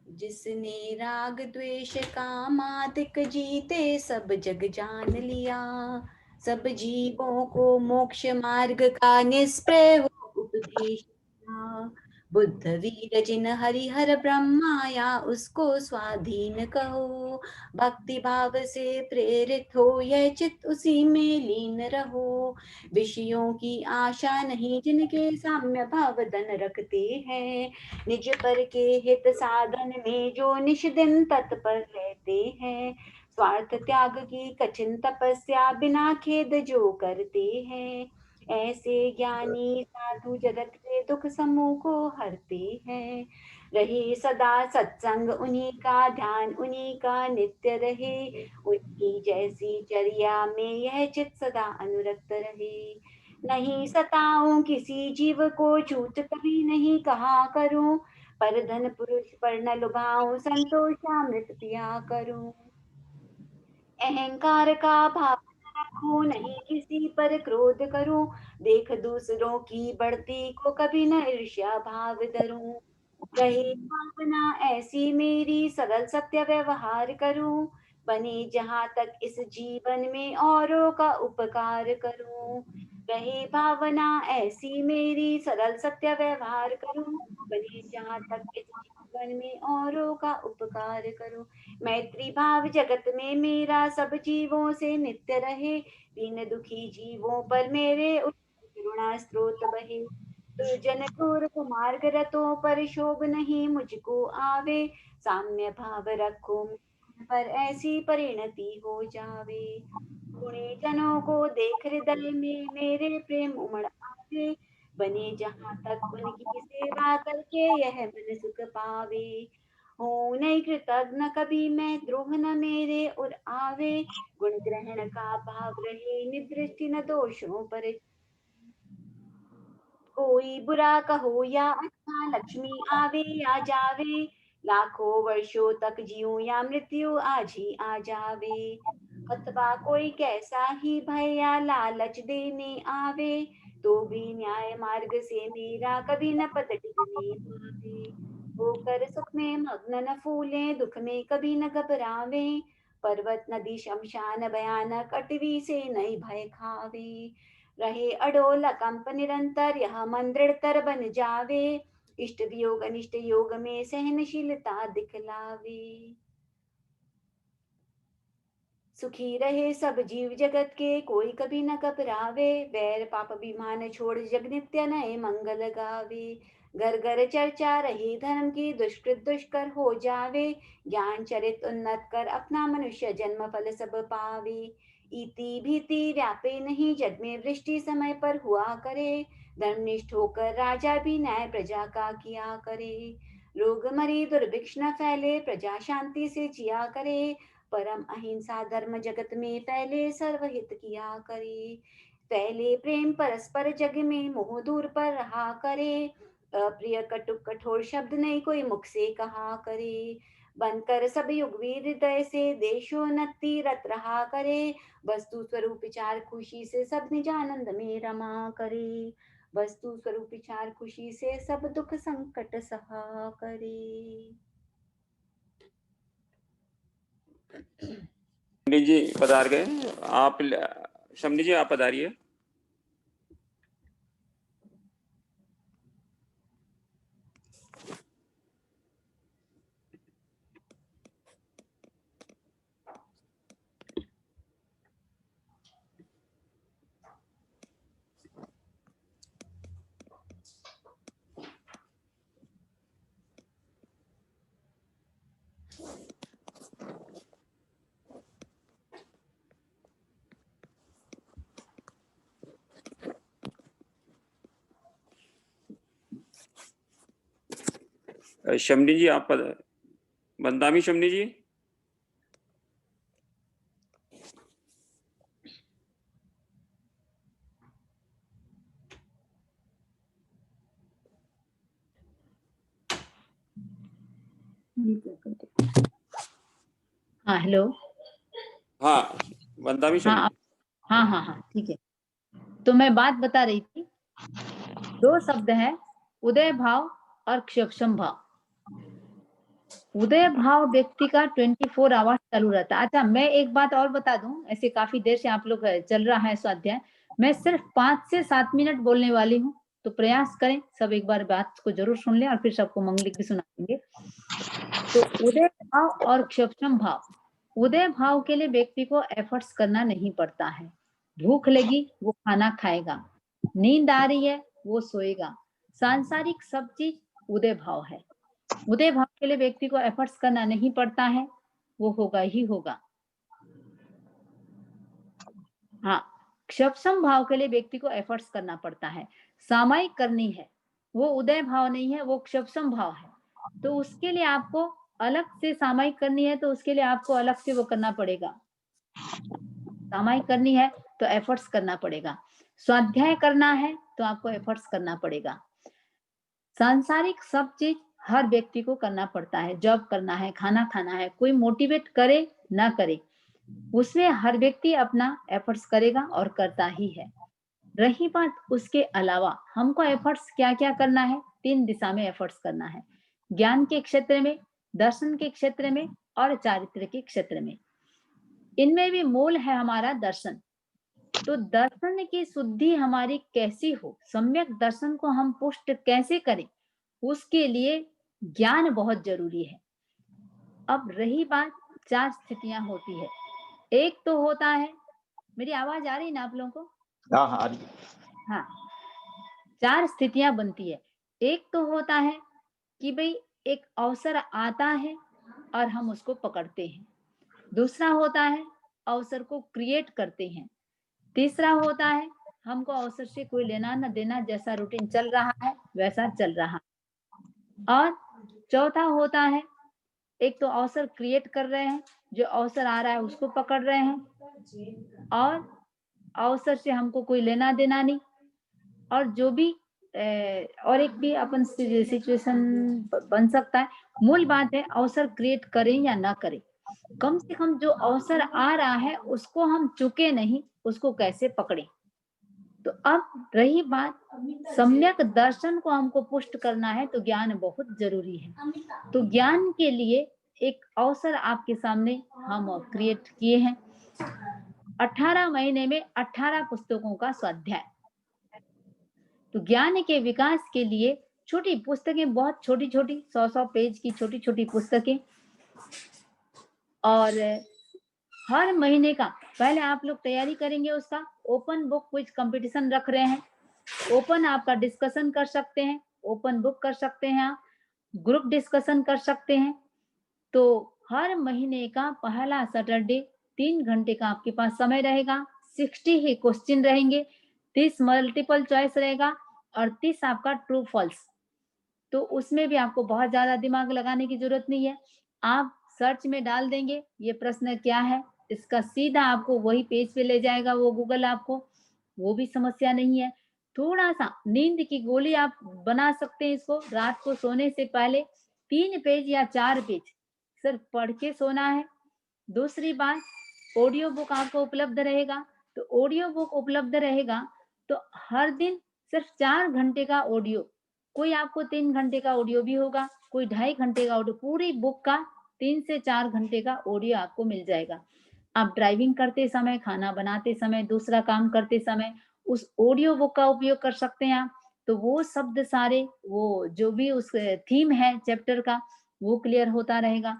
जिसने राग द्वेष कामादिक जीते सब जग जान लिया, सब जीवों को मोक्ष मार्ग का निष्प्रय उपदेश दिया। बुद्ध वीर जिन हरिहर ब्रह्माया उसको स्वाधीन कहो, भक्ति भाव से प्रेरित हो यह चित्त उसी में लीन रहो। विषयों की आशा नहीं जिनके साम्य भाव धन रखते हैं, निज पर के हित साधन में जो निश दिन तत्पर रहते हैं। स्वार्थ त्याग की कठिन तपस्या बिना खेद जो करते हैं, ऐसे ज्ञानी साधु जगत के दुख समूह को हरते हैं। रहे सदा सत्संग उन्हीं का, ध्यान उन्हीं का नित्य रहे, उनकी जैसी चर्या में यह चित सदा अनुरक्त रहे। नहीं सताऊं किसी जीव को, छूट कभी नहीं कहा करूं, पर धन पुरुष पर न लुभाऊं, संतोषामृत पिया करूं। अहंकार का भाव न रखूं, नहीं किसी पर क्रोध करूं, देख दूसरों की बढ़ती को कभी न ईर्ष्या भाव धरूं। रहे भावना ऐसी मेरी सरल सत्य व्यवहार करूं, बने जहां तक इस जीवन में औरों का उपकार करूं। रहे भावना ऐसी मेरी सरल सत्य व्यवहार करूं, बने जहां तक इस जीवन में औरों का उपकार करूं। मैत्री भाव जगत में मेरा सब जीवों से नित्य रहे, दीन दुखी जीवों पर मेरे करुणा स्रोत बहे। दुर्जन क्रूर कुमार्ग रतों पर शोभ नहीं मुझको आवे, साम्य भाव रखो मुझ पर ऐसी परिणति हो जावे। गुणी जनों को देख हृदय में मेरे प्रेम उमड़ आवे, बने जहाँ तक उनकी सेवा करके यह मन सुख पावे। हो नहीं कृतज्ञ कभी मैं, द्रोह न मेरे और आवे, गुण ग्रहण का भाव रहे निदृष्टि न दोषों पर। कोई बुरा कहो या अच्छा, लक्ष्मी आवे या जावे, लाखों वर्षों तक जीऊं या मृत्यु आज ही आ जावे। अथवा कोई कैसा ही भय या लालच देने आवे, तो भी न्याय मार्ग से मेरा कभी न पद डिगने पावे। होकर सुख में मग्न न फूले, दुख में कभी न घबरावे। पर्वत नदी शमशान भयानक, अटवी से नहीं भय खावे। रहे अडोल कंप निरंतर, यह मन दृढ़तर बन जावे। इष्ट वियोग अनिष्ट योग में सहनशीलता दिखलावे। सुखी रहे सब जीव जगत के, कोई कभी न घबरावे। वैर पाप अभिमान छोड़ जग नित्य नए मंगल गावे। घर घर चर्चा रही धर्म की, दुष्कृत दुष्कर हो जावे। ज्ञान चरित उन्नत कर अपना मनुष्य जन्म फल सब पावे। इति भीति व्यापे नहीं जग में, वृष्टि समय पर हुआ करे। धर्मनिष्ठ होकर राजा भी न्याय प्रजा का किया करे। रोग मरी दुर्भिक्ष न फैले, प्रजा शांति से जिया करे। परम अहिंसा धर्म जगत में फैले, सर्वहित किया करे। फैले प्रेम परस्पर जग में, मोह दूर पर रहा करे। अप्रिय कटुक कठोर शब्द नहीं कोई मुख से कहा करे। बनकर सब युग वीर हृदय से, देशोन्नति रत रहा करे। वस्तु स्वरूप विचार खुशी से, सब निज आनंद में रमा करे। वस्तु स्वरूप विचार खुशी से, सब दुख संकट सहा करे। पंडित जी पधार गए। आप शमनी जी आप पधारिए। शमनी जी आप बंदामी शमनी जी। हाँ हेलो। हाँ बंदामी शमनी। हाँ हाँ हाँ हाँ ठीक है। तो मैं बात बता रही थी, दो शब्द है, उदय भाव और क्षक्षम भाव। उदय भाव व्यक्ति का 24 आवर्स चालू रहता है। अच्छा मैं एक बात और बता दूं, ऐसे काफी देर से आप लोग चल रहा है स्वाध्याय, मैं सिर्फ 5 से 7 मिनट बोलने वाली हूँ, तो प्रयास करें सब एक बार बात को जरूर सुन लें और फिर सबको मंगलिक भी सुना देंगे। तो उदय भाव और क्षक्षम भाव, उदय भाव के लिए व्यक्ति को एफर्ट्स करना नहीं पड़ता है। भूख लगी वो खाना खाएगा, नींद आ रही है वो सोएगा, सांसारिक सब चीज उदय भाव है। उदय भाव के लिए व्यक्ति को एफर्ट्स करना नहीं पड़ता है, वो होगा ही होगा। हाँ, क्षक्षम भाव के लिए व्यक्ति को एफर्ट्स करना पड़ता है, सामायिक करनी है, वो उदय भाव नहीं है, वो क्षक्षम भाव है। तो उसके लिए आपको अलग से सामायिक करनी है, तो उसके लिए आपको अलग से वो करना पड़ेगा। सामायिक करनी है तो एफर्ट्स करना पड़ेगा, स्वाध्याय करना है तो आपको एफर्ट्स करना पड़ेगा। सांसारिक सब चीज हर व्यक्ति को करना पड़ता है, जॉब करना है, खाना खाना है, कोई मोटिवेट करे ना करे, उसमें हर व्यक्ति अपना एफर्ट्स करेगा और करता ही है। रही बात उसके अलावा हमको एफर्ट्स क्या क्या करना है, 3 दिशा में एफर्ट्स करना है, ज्ञान के क्षेत्र में, दर्शन के क्षेत्र में और चारित्र के क्षेत्र में। इनमें भी मूल है हमारा दर्शन। तो दर्शन की शुद्धि हमारी कैसी हो, सम्यक दर्शन को हम पुष्ट कैसे करें, उसके लिए ज्ञान बहुत जरूरी है। अब रही बात, 4 स्थितियां होती है। एक तो होता है, मेरी आवाज आ रही ना आप लोगों को? हाँ हाँ आ रही है। हाँ, 4 स्थितियां बनती है। एक तो होता है कि भाई एक अवसर आता है और हम उसको पकड़ते हैं। दूसरा होता है अवसर को क्रिएट करते हैं। तीसरा होता है हमको अवसर से कोई लेना न देना, जैसा रूटीन चल रहा है वैसा चल रहा। और चौथा होता है, एक तो अवसर क्रिएट कर रहे हैं, जो अवसर आ रहा है उसको पकड़ रहे हैं और अवसर से हमको कोई लेना देना नहीं। और जो भी और एक भी अपन सिचुएशन बन सकता है। मूल बात है अवसर क्रिएट करें या ना करें, कम से कम जो अवसर आ रहा है उसको हम चुके नहीं, उसको कैसे पकड़ें। तो अब रही बात सम्यक दर्शन को हमको पुष्ट करना है तो ज्ञान बहुत जरूरी है। तो ज्ञान के लिए एक अवसर आपके सामने हम क्रिएट किए हैं। 18 महीने में 18 पुस्तकों का स्वाध्याय। तो ज्ञान के विकास के लिए छोटी पुस्तकें, बहुत छोटी छोटी 100-100 पेज की छोटी छोटी पुस्तकें, और हर महीने का पहले आप लोग तैयारी करेंगे। उसका ओपन बुक क्विज कंपटीशन रख रहे हैं। ओपन आपका डिस्कशन कर सकते हैं, ओपन बुक कर सकते हैं, आप ग्रुप डिस्कशन कर सकते हैं। तो हर महीने का पहला सैटरडे 3 घंटे का आपके पास समय रहेगा। 60 ही क्वेश्चन रहेंगे, 30 मल्टीपल चॉइस रहेगा और 30 आपका ट्रू फॉल्स। तो उसमें भी आपको बहुत ज्यादा दिमाग लगाने की जरूरत नहीं है। आप सर्च में डाल देंगे ये प्रश्न क्या है, इसका सीधा आपको वही पेज पे ले जाएगा वो गूगल आपको, वो भी समस्या नहीं है। थोड़ा सा नींद की गोली आप बना सकते हैं इसको। रात को सोने से पहले 3 पेज या 4 पेज सिर्फ पढ़ के सोना है। दूसरी बात, ऑडियो बुक आपको उपलब्ध रहेगा। तो ऑडियो बुक उपलब्ध रहेगा तो हर दिन सिर्फ 4 घंटे का ऑडियो, कोई आपको 3 घंटे का ऑडियो भी होगा, कोई 2.5 घंटे का ऑडियो, पूरी बुक का 3 से 4 घंटे का ऑडियो आपको मिल जाएगा। आप ड्राइविंग करते समय, खाना बनाते समय, दूसरा काम करते समय उस ऑडियो बुक का उपयोग कर सकते हैं आप। तो वो शब्द सारे, वो जो भी उस थीम है चैप्टर का, वो क्लियर होता रहेगा।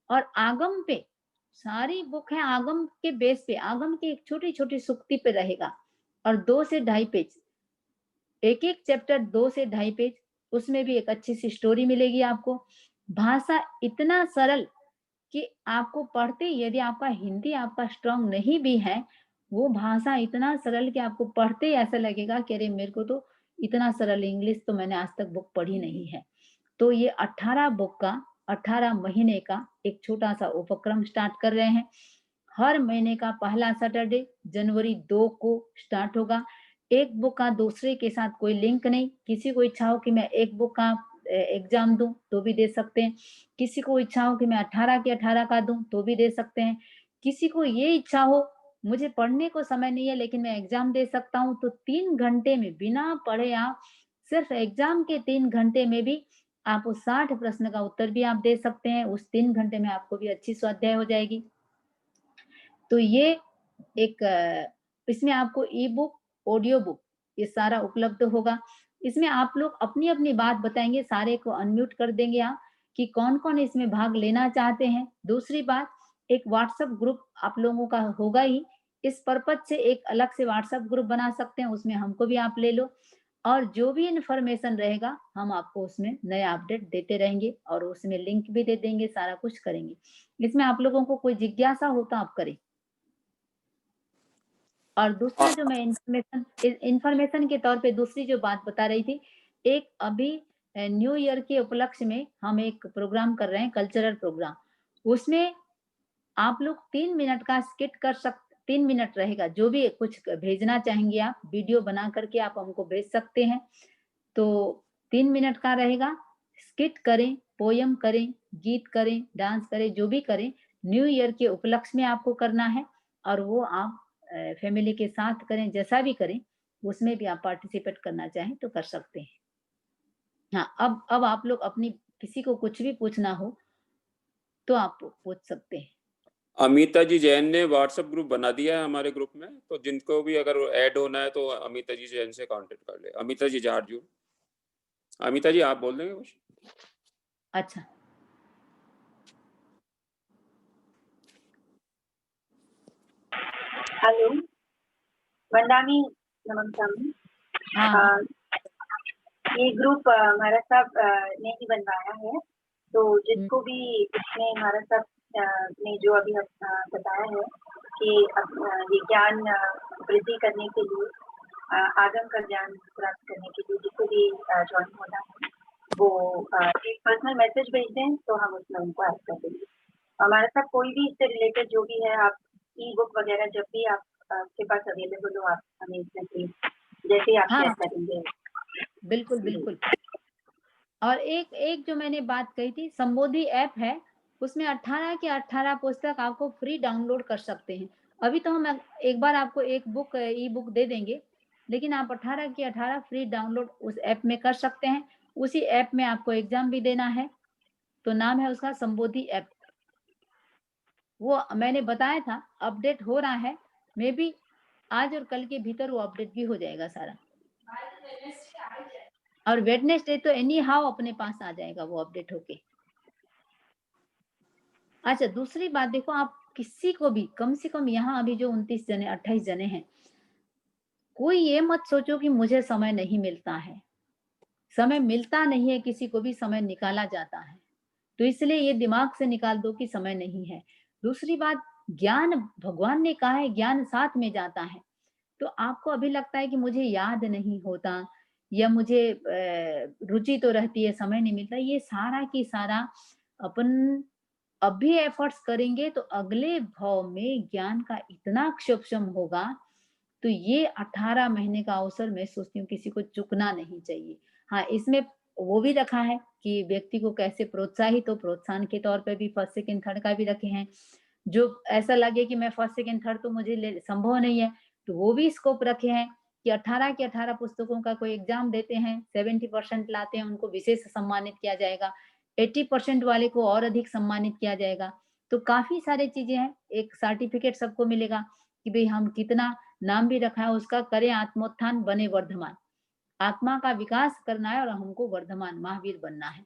और आगम पे सारी बुक है, आगम के बेस पे, आगम की एक छोटी छोटी सुक्ति पे रहेगा और 2 से 2.5 पेज, एक एक चैप्टर 2 से 2.5 पेज, उसमें भी एक अच्छी सी स्टोरी मिलेगी आपको। भाषा इतना सरल कि आपको पढ़ते, यदि आपका हिंदी आपका स्ट्रांग नहीं भी है, वो भाषा इतना सरल कि आपको पढ़ते ही ऐसा लगेगा कि अरे मेरे को तो इतना सरल इंग्लिश तो मैंने आज तक बुक पढ़ी नहीं है। तो ये 18 बुक का 18 महीने का एक छोटा सा उपक्रम स्टार्ट कर रहे हैं। हर महीने का पहला सैटरडे जनवरी 2 को स्टार्ट होगा। एक बुक का दूसरे के साथ कोई लिंक नहीं। किसी को इच्छा हो कि मैं एक बुक का एग्जाम दूं तो भी दे सकते हैं, किसी को इच्छा हो कि मैं 18 के 18 का दूं तो भी दे सकते हैं, किसी को ये इच्छा हो मुझे पढ़ने को समय नहीं है लेकिन मैं एग्जाम दे सकता हूं, तो 3 घंटे में बिना पढ़े आप सिर्फ एग्जाम के 3 घंटे में भी आप उस 60 प्रश्न का उत्तर भी आप दे सकते हैं। उस 3 घंटे में आपको भी अच्छी स्वाध्याय हो जाएगी। तो ये एक इसमें आपको ई बुक, ऑडियो बुक, ये सारा उपलब्ध होगा। इसमें आप लोग अपनी अपनी बात बताएंगे, सारे को अनम्यूट कर देंगे आप कि कौन कौन इसमें भाग लेना चाहते हैं। दूसरी बात, एक व्हाट्सएप ग्रुप आप लोगों का होगा ही। इस पर्पज से एक अलग से व्हाट्सएप ग्रुप बना सकते हैं, उसमें हमको भी आप ले लो और जो भी इंफॉर्मेशन रहेगा हम आपको उसमें नया अपडेट देते रहेंगे और उसमें लिंक भी दे देंगे, सारा कुछ करेंगे। इसमें आप लोगों को कोई जिज्ञासा हो तो आप करें। और दूसरा जो मैं इंफॉर्मेशन के तौर पे दूसरी जो बात बता रही थी, एक अभी न्यू ईयर के उपलक्ष्य में हम एक प्रोग्राम कर रहे हैं, कल्चरल प्रोग्राम। उसमें आप लोग 3 मिनट का स्किट कर सकते, 3 मिनट रहेगा, जो भी कुछ भेजना चाहेंगे आप वीडियो बना करके आप हमको भेज सकते हैं। तो 3 मिनट का रहेगा, स्किट करें, पोयम करें, गीत करें, डांस करें, जो भी करें, न्यू ईयर के उपलक्ष्य में आपको करना है और वो आप फैमिली के साथ करें, जैसा भी करें उसमें भी आप पार्टिसिपेट करना चाहें तो कर सकते हैं। हाँ, अब आप लोग अपनी किसी को कुछ भी पूछना हो तो आप पूछ सकते हैं। अमिता जी जैन ने व्हाट्सएप ग्रुप बना दिया है हमारे ग्रुप में, तो जिनको भी अगर ऐड होना है तो अमिता जी जैन से कांटेक्ट कर ले। अमिता जी जारजू, अमिता जी आप बोल देंगे कुछ? अच्छा, हेलो, वंदानी नमस्कार। हाँ, ये ग्रुप महाराज साहब ने ही बनवाया है, तो जिसको भी इसमें महाराज साहब ने जो अभी बताया है कि ये ज्ञान वृद्धि करने के लिए, आगम का ज्ञान प्राप्त करने के लिए जिसको भी ज्वाइन होना है वो एक पर्सनल मैसेज भेज दें तो हम उसमें उनको ऐड कर देंगे। हमारे साथ कोई भी इससे रिलेटेड जो भी है, आप ई बुक वगैरह जब भी आपके पास अवेलेबल हो, आप हमें इसमें प्लीज जैसे आप शेयर करेंगे। बिल्कुल बिल्कुल। और एक जो मैंने बात कही थी, संबोधि ऐप है, उसमें 18 के 18 पुस्तक आपको फ्री डाउनलोड कर सकते हैं। अभी तो हम एक बार आपको एक बुक ई बुक दे देंगे, लेकिन आप 18 की 18 फ्री डाउनलोड उस ऐप में कर सकते हैं। उसी ऐप में आपको एग्जाम भी देना है, तो नाम है उसका संबोधि ऐप। वो मैंने बताया था अपडेट हो रहा है, मे बी आज और कल के भीतर वो अपडेट भी हो जाएगा सारा, और वेडनेसडे तो एनी हाउ अपने पास आ जाएगा वो अपडेट होके। अच्छा, दूसरी बात देखो, आप किसी को भी कम से कम यहाँ अभी जो 29 जने 28 जने हैं, कोई ये मत सोचो कि मुझे समय नहीं मिलता है। समय मिलता नहीं है, किसी को भी समय निकाला जाता है, तो इसलिए ये दिमाग से निकाल दो कि समय नहीं है। दूसरी बात, ज्ञान भगवान ने कहा है ज्ञान साथ में जाता है। तो आपको अभी लगता है कि मुझे याद नहीं होता या मुझे रुचि तो रहती है, समय नहीं मिलता, ये सारा की सारा अपन अभी एफर्ट्स करेंगे तो अगले भाव में ज्ञान का इतना क्षोभम होगा, तो ये 18 महीने का अवसर मैं सोचती हूँ किसी को चुकना नहीं चाहिए। हाँ, इसमें वो भी रखा है कि व्यक्ति को कैसे प्रोत्साहित हो, प्रोत्साहन के तौर पे भी फर्स्ट सेकंड थर्ड का भी रखे हैं। जो ऐसा लगे कि मैं फर्स्ट सेकंड थर्ड तो मुझे संभव नहीं है, तो वो भी स्कोप रखे हैं कि 18 की 18 पुस्तकों का कोई एग्जाम देते हैं, 70% लाते हैं उनको विशेष सम्मानित किया जाएगा, 80% वाले को और अधिक सम्मानित किया जाएगा। तो काफी सारी चीजें हैं। एक सर्टिफिकेट सबको मिलेगा कि भाई हम कितना नाम भी रखा है उसका, करें आत्मोत्थान बने वर्धमान। आत्मा का विकास करना है और हमको वर्धमान महावीर बनना है,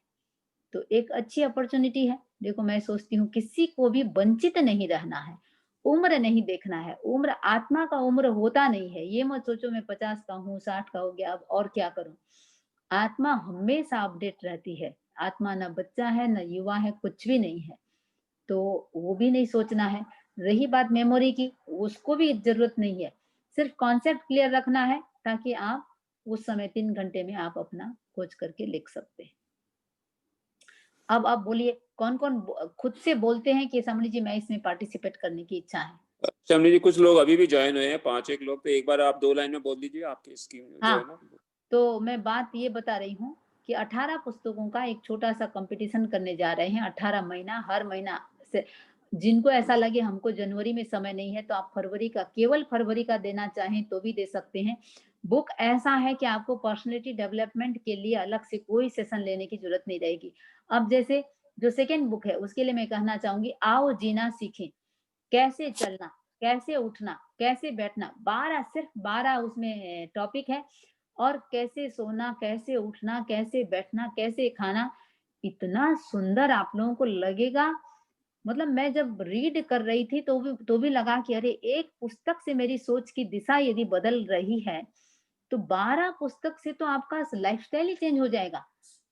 तो एक अच्छी अपॉर्चुनिटी है। देखो, मैं सोचती हूँ किसी को भी वंचित नहीं रहना है, उम्र नहीं देखना है। उम्र, आत्मा का उम्र होता नहीं है। ये मत सोचो मैं 50 का हूँ, 60 का हो गया, अब और क्या करूं। आत्मा हमेशा अपडेट रहती है। आत्मा न बच्चा है न युवा है, कुछ भी नहीं है, तो वो भी नहीं सोचना है। रही बात मेमोरी की, उसको भी जरूरत नहीं है, सिर्फ कॉन्सेप्ट क्लियर रखना है ताकि आप उस समय 3 घंटे में आप अपना खोज करके लिख सकते हैं। अब आप बोलिए, कौन कौन खुद से बोलते हैं कि समणी जी मैं इसमें पार्टिसिपेट करने की इच्छा है। समणी जी, कुछ लोग अभी भी ज्वाइन हुए हैं, 5-1 लोग, तो एक बार आप 2 लाइन में बोल दीजिए आपकी स्कीम जो है ना। तो मैं बात ये बता रही हूँ कि 18 पुस्तकों का एक छोटा सा कंपटीशन करने जा रहे हैं। 18 महीना, हर महीना से जिनको ऐसा लगे हमको जनवरी में समय नहीं है, तो आप फरवरी का, केवल फरवरी का देना चाहें तो भी दे सकते हैं। बुक ऐसा है कि आपको पर्सनैलिटी डेवलपमेंट के लिए अलग से कोई सेशन लेने की जरूरत नहीं रहेगी। अब जैसे जो सेकेंड बुक है उसके लिए मैं कहना चाहूंगी, आओ जीना सीखें, कैसे चलना, कैसे उठना, कैसे बैठना, 12, सिर्फ 12 उसमें टॉपिक है, और कैसे सोना, कैसे उठना, कैसे बैठना, कैसे खाना। इतना सुंदर आप लोगों को लगेगा। मतलब मैं जब रीड कर रही थी तो भी लगा कि अरे, एक पुस्तक से मेरी सोच की दिशा यदि बदल रही है, तो 12 पुस्तक से तो आपका लाइफस्टाइल ही चेंज हो जाएगा।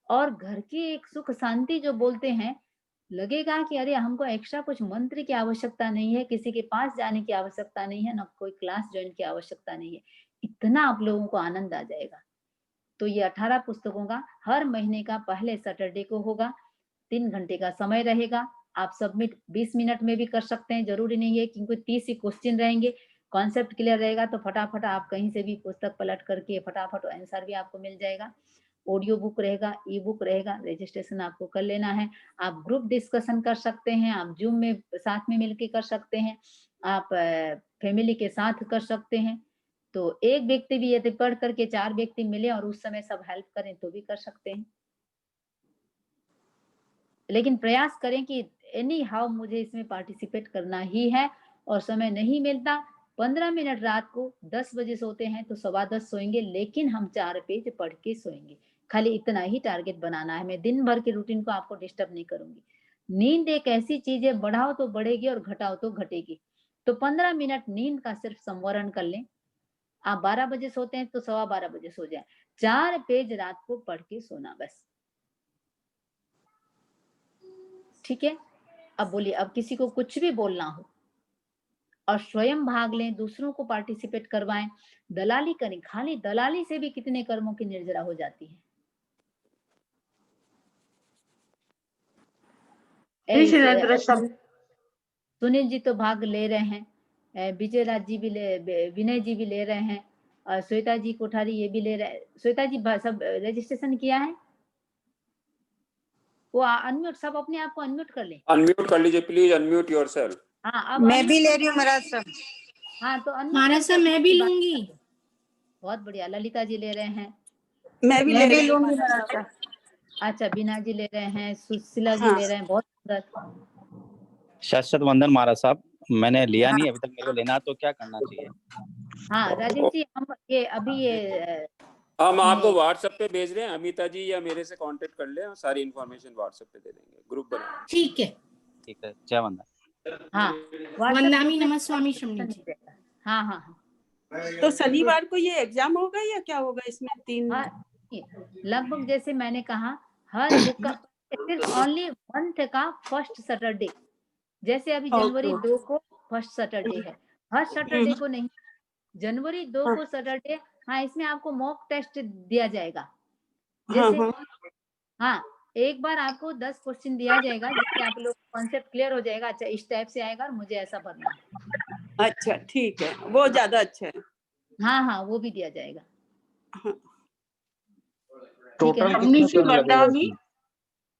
और घर की एक सुख शांति जो बोलते हैं, लगेगा कि अरे हमको एक्स्ट्रा कुछ मंत्र की आवश्यकता नहीं है, किसी के पास जाने की आवश्यकता नहीं है, ना कोई क्लास ज्वाइन की आवश्यकता नहीं है। इतना आप लोगों को आनंद आ जाएगा। तो ये 18 पुस्तकों का हर महीने का पहले सैटरडे को होगा, 3 घंटे का समय रहेगा। आप सबमिट 20 मिनट में भी कर सकते हैं, जरूरी नहीं है, क्योंकि 30 ही क्वेश्चन रहेंगे। कॉन्सेप्ट क्लियर रहेगा तो फटाफट आप कहीं से भी पुस्तक पलट करके फटाफट आंसर भी आपको मिल जाएगा। ऑडियो बुक रहेगा, ई बुक रहेगा, रजिस्ट्रेशन आपको कर लेना है। आप ग्रुप डिस्कशन कर सकते हैं, आप जूम में साथ में मिलके कर सकते हैं, आप फैमिली के साथ कर सकते हैं। तो एक व्यक्ति भी यदि पढ़ करके 4 व्यक्ति मिले और उस समय सब हेल्प करें तो भी कर सकते हैं। लेकिन प्रयास करें कि एनी हाउ मुझे इसमें पार्टिसिपेट करना ही है, और समय नहीं मिलता 15 मिनट रात को 10 बजे सोते हैं तो 10:15 सोएंगे, लेकिन हम 4 पेज पढ़ के सोएंगे। खाली इतना ही टारगेट बनाना है। मैं दिन भर के रूटीन को आपको डिस्टर्ब नहीं करूंगी। नींद एक ऐसी चीज है, बढ़ाओ तो बढ़ेगी और घटाओ तो घटेगी। तो 15 मिनट नींद का सिर्फ संवरण कर लें। आप 12 बजे सोते हैं तो 12:15 बजे सो जाए, 4 पेज रात को पढ़ के सोना, बस। ठीक है। अब बोलिए, अब किसी को कुछ भी बोलना हो और स्वयं भाग लें, दूसरों को पार्टिसिपेट करवाएं, दलाली करें। खाली दलाली से भी कितने कर्मों की निर्जरा हो जाती है। सुनील जी तो भाग ले रहे हैं, विजय राज जी भी विनय जी भी ले रहे हैं, और श्वेता जी कोठारी ये भी ले रहे हैं। श्वेता जी सब रजिस्ट्रेशन किया है? वो अनम्यूट, सब अपने आप को अनम्यूट कर ले। अनम्यूट कर लीजिए प्लीज, अनम्यूट योरसेल्फ। हाँ, अब मैं भी ले रही हूँ महाराज सर। हाँ, तो महाराज सर मैं भी लूंगी। बहुत बढ़िया। ललिता जी ले रहे हैं, मैं भी ले रही हूँ लूंगी महाराज महाराज साहब। साहब। अच्छा बीना जी ले रहे हैं, सुशीला जी हाँ। ले रहे हैं, बहुत सुंदर। शाश्वत वंदन महाराज साहब, मैंने लिया नहीं अभी तक, मेरे को लेना है, तो क्या करना चाहिए? हाँ राजेश जी, हम ये अभी ये हम आपको व्हाट्सएप पे भेज रहे हैं, अमिता जी या मेरे से कांटेक्ट कर ले, सारी इन्फॉर्मेशन व्हाट्सएप पे दे देंगे, ग्रुप बना। ठीक है। ठीक है, जय वंदन। हाँ वंदामी नमः स्वामी शमनी जी। हाँ हाँ हाँ तो शनिवार को ये एग्जाम होगा या क्या होगा इसमें? 3 हाँ, लगभग जैसे मैंने कहा हर बुक का सिर्फ ओनली मंथ का फर्स्ट सैटरडे, जैसे अभी जनवरी 2 को फर्स्ट सैटरडे है, हर सैटरडे को नहीं, जनवरी 2 को सैटरडे। हाँ इसमें आपको मॉक टेस्ट दिया जाएगा, जैसे हाँ एक बार आपको 10 क्वेश्चन दिया जाएगा, जिससे आप लोग कॉन्सेप्ट क्लियर हो जाएगा। अच्छा इस टाइप से आएगा और मुझे ऐसा भरना है। अच्छा ठीक है, वो ज्यादा अच्छा है। हाँ हाँ वो भी दिया जाएगा। टोटल शमनी जी वंदामी,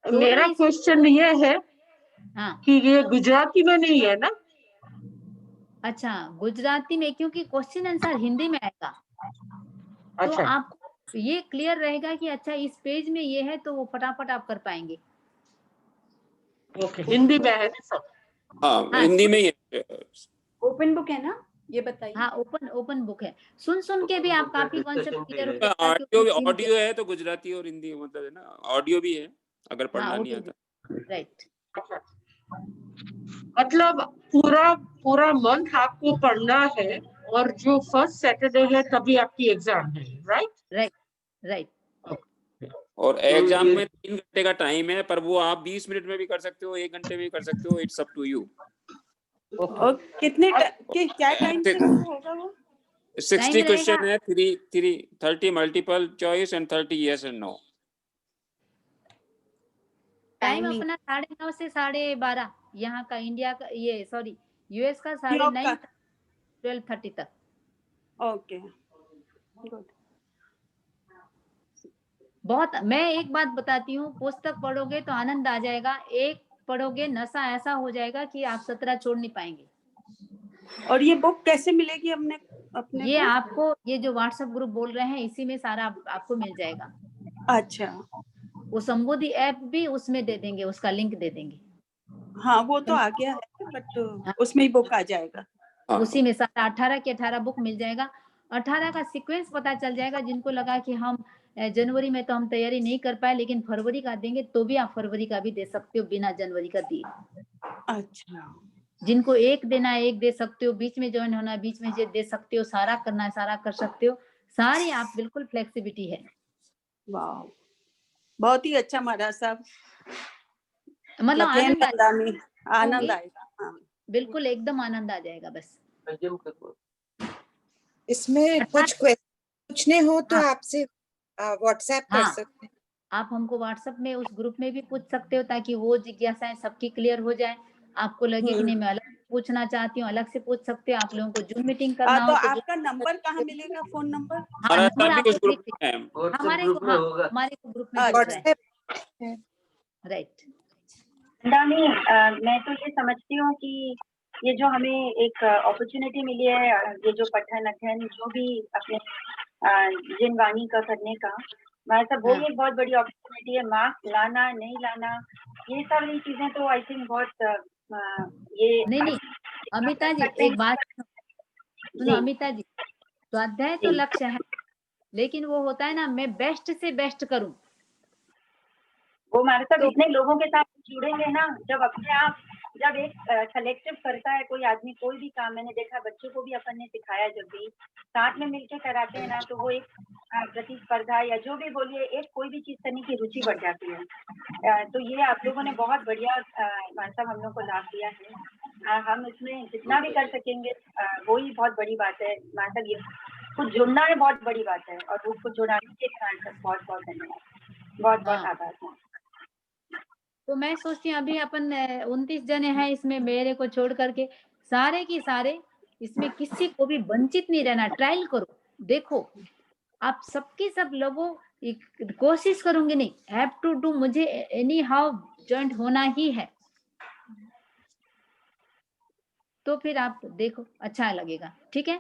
मेरा क्वेश्चन ये है हाँ कि ये गुजराती में नहीं है ना? अच्छा गुजराती में, क्योंकि क्वेश्चन आंसर हिंदी में आएगा, तो अच्छा आपको ये क्लियर रहेगा कि अच्छा इस पेज में ये है, तो वो फटाफट आप कर पाएंगे। ओके, हिंदी में है ना सब? हाँ हिंदी में ही है। ओपन बुक है ना, ये बताइए। हाँ ओपन बुक है, सुन के भी आप काफी कॉन्सेप्ट क्लियर हो जाएगा। ऑडियो है तो गुजराती और हिंदी मतलब है ना, ऑडियो भी है अगर पढ़ना नहीं आता। राइट, मतलब पूरा मंथ आपको पढ़ना है, और जो फर्स्ट सैटरडे है तभी आपकी एग्जाम है, राइट? राइट। और एग्जाम में 3 घंटे का टाइम है, पर वो आप 20 मिनट में भी कर सकते हो, 1 घंटे में भी कर सकते हो, इट्स अप टू यू। और क्या टाइम से होगा वो? 60 क्वेश्चन है, 30 multiple choice and 30 yes and no. Time अपना 9:30 से 12:30 यहाँ का, इंडिया का ये सॉरी यूएस का 9:30 12:30 तक। Okay good. बहुत, मैं एक बात बताती हूँ, पुस्तक पढ़ोगे तो आनंद आ जाएगा, एक पढ़ोगे नशा ऐसा हो जाएगा कि आप 17 छोड़ नहीं पाएंगे। और ये बुक कैसे मिलेगी अपने ये को? आपको ये जो व्हाट्सएप ग्रुप बोल रहे हैं इसी में सारा आपको मिल जाएगा। अच्छा वो संबोधि ऐप भी उसमें दे देंगे, उसका लिंक दे देंगे। हाँ वो तो आ गया है, बट उसमें ही बुक आ जाएगा। उसी में सारा 18 के 18 बुक मिल जाएगा। 18 का सीक्वेंस पता चल जाएगा। जिनको लगा कि हम जनवरी में तो हम तैयारी नहीं कर पाए, लेकिन फरवरी का देंगे, तो भी आप फरवरी का भी दे सकते हो बिना जनवरी का दिए। अच्छा, जिनको एक देना है एक दे सकते हो, बीच में ज्वाइन होना है बीच में दे सकते हो, सारा करना है सारा कर सकते हो, सारी आप बिल्कुल फ्लेक्सिबिलिटी है। वाह बहुत ही अच्छा महाराज साहब, मतलब आनंद आएगा। हाँ बिल्कुल एकदम आनंद आ जाएगा। बस इसमें कुछ पूछने हो तो आपसे व्हाट्सएप कर सकते हैं। आप हमको व्हाट्सएप में उस ग्रुप में भी पूछ सकते हो, ताकि वो जिज्ञासाएं सबकी क्लियर हो जाए। आपको लगे कि नहीं मैं अलग पूछना चाहती हूँ, अलग से पूछ सकते हो। आप लोगों को जूम मीटिंग करना हो तो आपका नंबर कहाँ मिलेगा, फोन नंबर? हमारे ग्रुप में राइट। मैं तो ये समझती हूँ कि ये जो हमें एक अपॉर्चुनिटी मिली है, ये जो पठन अध्ययन जो भी अपने जिन वाणी का करने का, मैं सब वो एक बहुत बड़ी अपॉर्चुनिटी है। मार्क्स लाना नहीं लाना ये सारी चीजें तो आई थिंक बहुत ये नहीं अमिता जी एक बात सुनो। अमिता जी स्वाध्याय तो लक्ष्य है, लेकिन वो होता है ना मैं बेस्ट से बेस्ट करूं। वो हमारे साथ इतने लोगों के साथ जुड़ेंगे ना, जब अपने आप जब एक कलेक्टिव करता है कोई आदमी कोई भी काम, मैंने देखा बच्चों को भी अपन ने सिखाया, जब भी साथ में मिलकर कराते हैं ना, तो वो एक प्रतिस्पर्धा या जो भी बोलिए एक कोई भी चीज करने की रुचि बढ़ जाती है। तो ये आप लोगों ने बहुत बढ़िया मतलब हम लोग को लाभ दिया है। हम इसमें जितना भी कर सकेंगे वो ही बहुत बड़ी बात है। मतलब ये कुछ जुड़ना है बहुत बड़ी बात है, और उसको जुड़ाने के लिए बहुत बहुत धन्यवाद, बहुत बहुत आभार। तो मैं सोचती हूँ अभी अपन 29 जने हैं इसमें, मेरे को छोड़ करके सारे की सारे इसमें किसी को भी वंचित नहीं रहना। ट्रायल करो, देखो आप सबके सब लोगों कोशिश करूंगी नहीं, हैव टू डू, मुझे एनी हाउ जॉइंट होना ही है। तो फिर आप देखो अच्छा लगेगा। ठीक है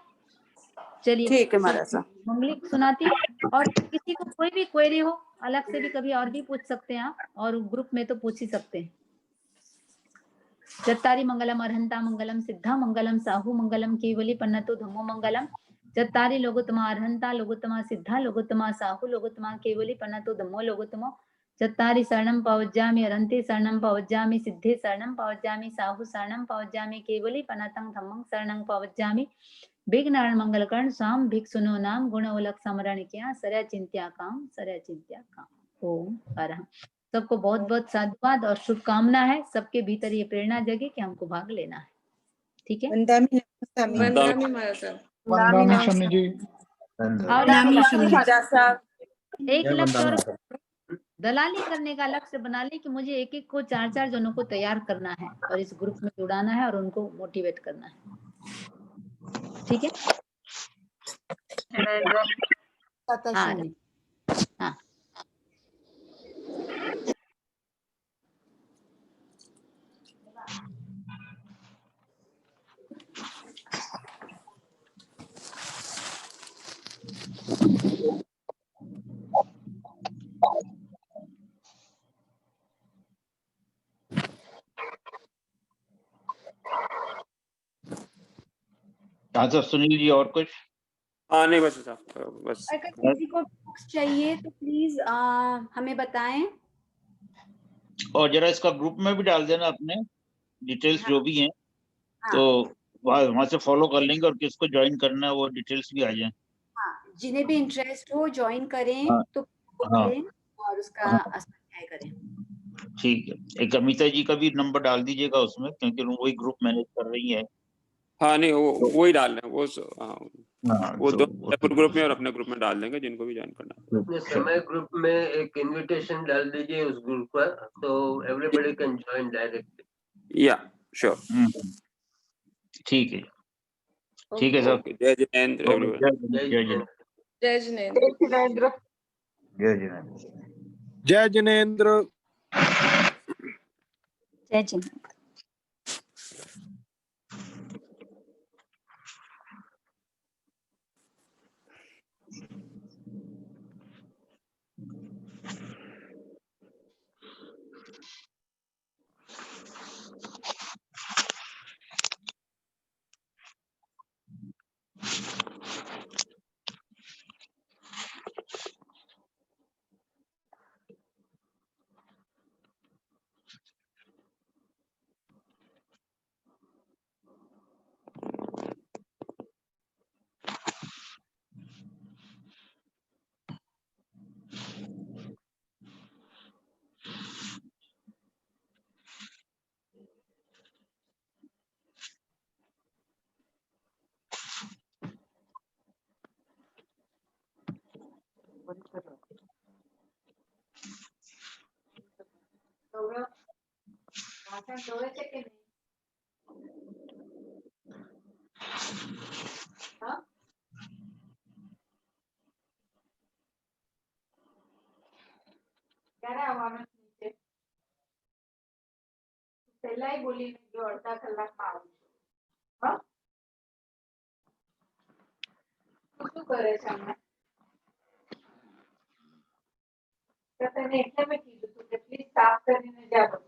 चलिए ठीक है महाराज साहब। मंगली सुनाती हूँ, और किसी को कोई भी क्वेरी हो अलग से भी कभी और भी पूछ सकते हैं आप, और ग्रुप में तो पूछ ही सकते हैं। चत्तारी मंगलम अर्हंता मंगलम सिद्धा मंगलम साहु मंगलम केवली पन्नतो धम्मो मंगलम। चत्तारी लोगोत्तमा अर्हंता लोगोत्तमा सिद्धा लोगोत्तमा साहु लोगोत्तमा केवली पन्नतो धम्मो लोगोत्तमो। चत्तारी शरणं पवज्जामि अर्हन्ते शरणं पवज्जामि सिद्धे शरणं पवज्जामि साहु शरणं पवज्जामि केवली पन्नतं धम्मं शरणं पवज्जामि। विघ्नारण मंगलकर्ण स्वाम भिक्षुनो नाम गुणोलक समरण किया सरया चिंत्या काम सरया चिंत्या काम। ओम अरहं। सबको बहुत बहुत साधुवाद और शुभकामना है। सबके भीतर ये प्रेरणा जगे कि हमको भाग लेना है। ठीक है, वंदामी नमस्तामी। वंदनामी महाराज साहब। वंदामी शमी जी। और नामी वंदनामी शमी। महाराज साहब। एक लक्ष्य और दलाली करने का लक्ष्य बना ले कि मुझे एक एक को 4-4 जनों को तैयार करना है और इस ग्रुप में जुड़ाना है और उनको मोटिवेट करना है। ठीक है, हाँ हाँ। हाँ सर, सुनील जी और कुछ? हाँ नहीं बस साहब, बस अगर किसी को बुक्स चाहिए तो प्लीज हमें बताएं। और जरा इसका ग्रुप में भी डाल देना अपने डिटेल्स हाँ, जो भी हैं, हाँ, तो वहां से फॉलो कर लेंगे, और किसको ज्वाइन करना है वो डिटेल्स भी आ जाए। हाँ, जिन्हें भी इंटरेस्ट हो ज्वाइन करें हाँ तो बुक हाँ लें और उसका हाँ, असाइनमेंट करें। ठीक है। एक अमिता जी का भी नंबर डाल दीजिएगा उसमें, क्योंकि वो वही ग्रुप मैनेज कर रही है। हाँ नहीं तो वो ही डाल रहे हैं वो हाँ, वो तो दो सेपरेट ग्रुप में और अपने ग्रुप में डाल देंगे जिनको भी ज्वाइन करना है। अपने समय ग्रुप में एक इनविटेशन डाल दीजिए उस ग्रुप पर, तो एवरीबॉडी कैन जॉइन डायरेक्टली। या श्योर, ठीक है, ठीक है सर। ओके। जय जिनेंद्र एवरीवन। जय जिनेंद्र। जय जिनेंद्र। जय जिनेंद्र। जय जिनेंद्र। जय जिनेंद्र। પહેલા બોલી ગયો અડધા કલાકમાં આવું છું. હા, શું કરે છે હમણાં? તો તને એટલે મેં કીધું હતું કે પ્લીઝ સાફ કરીને જા.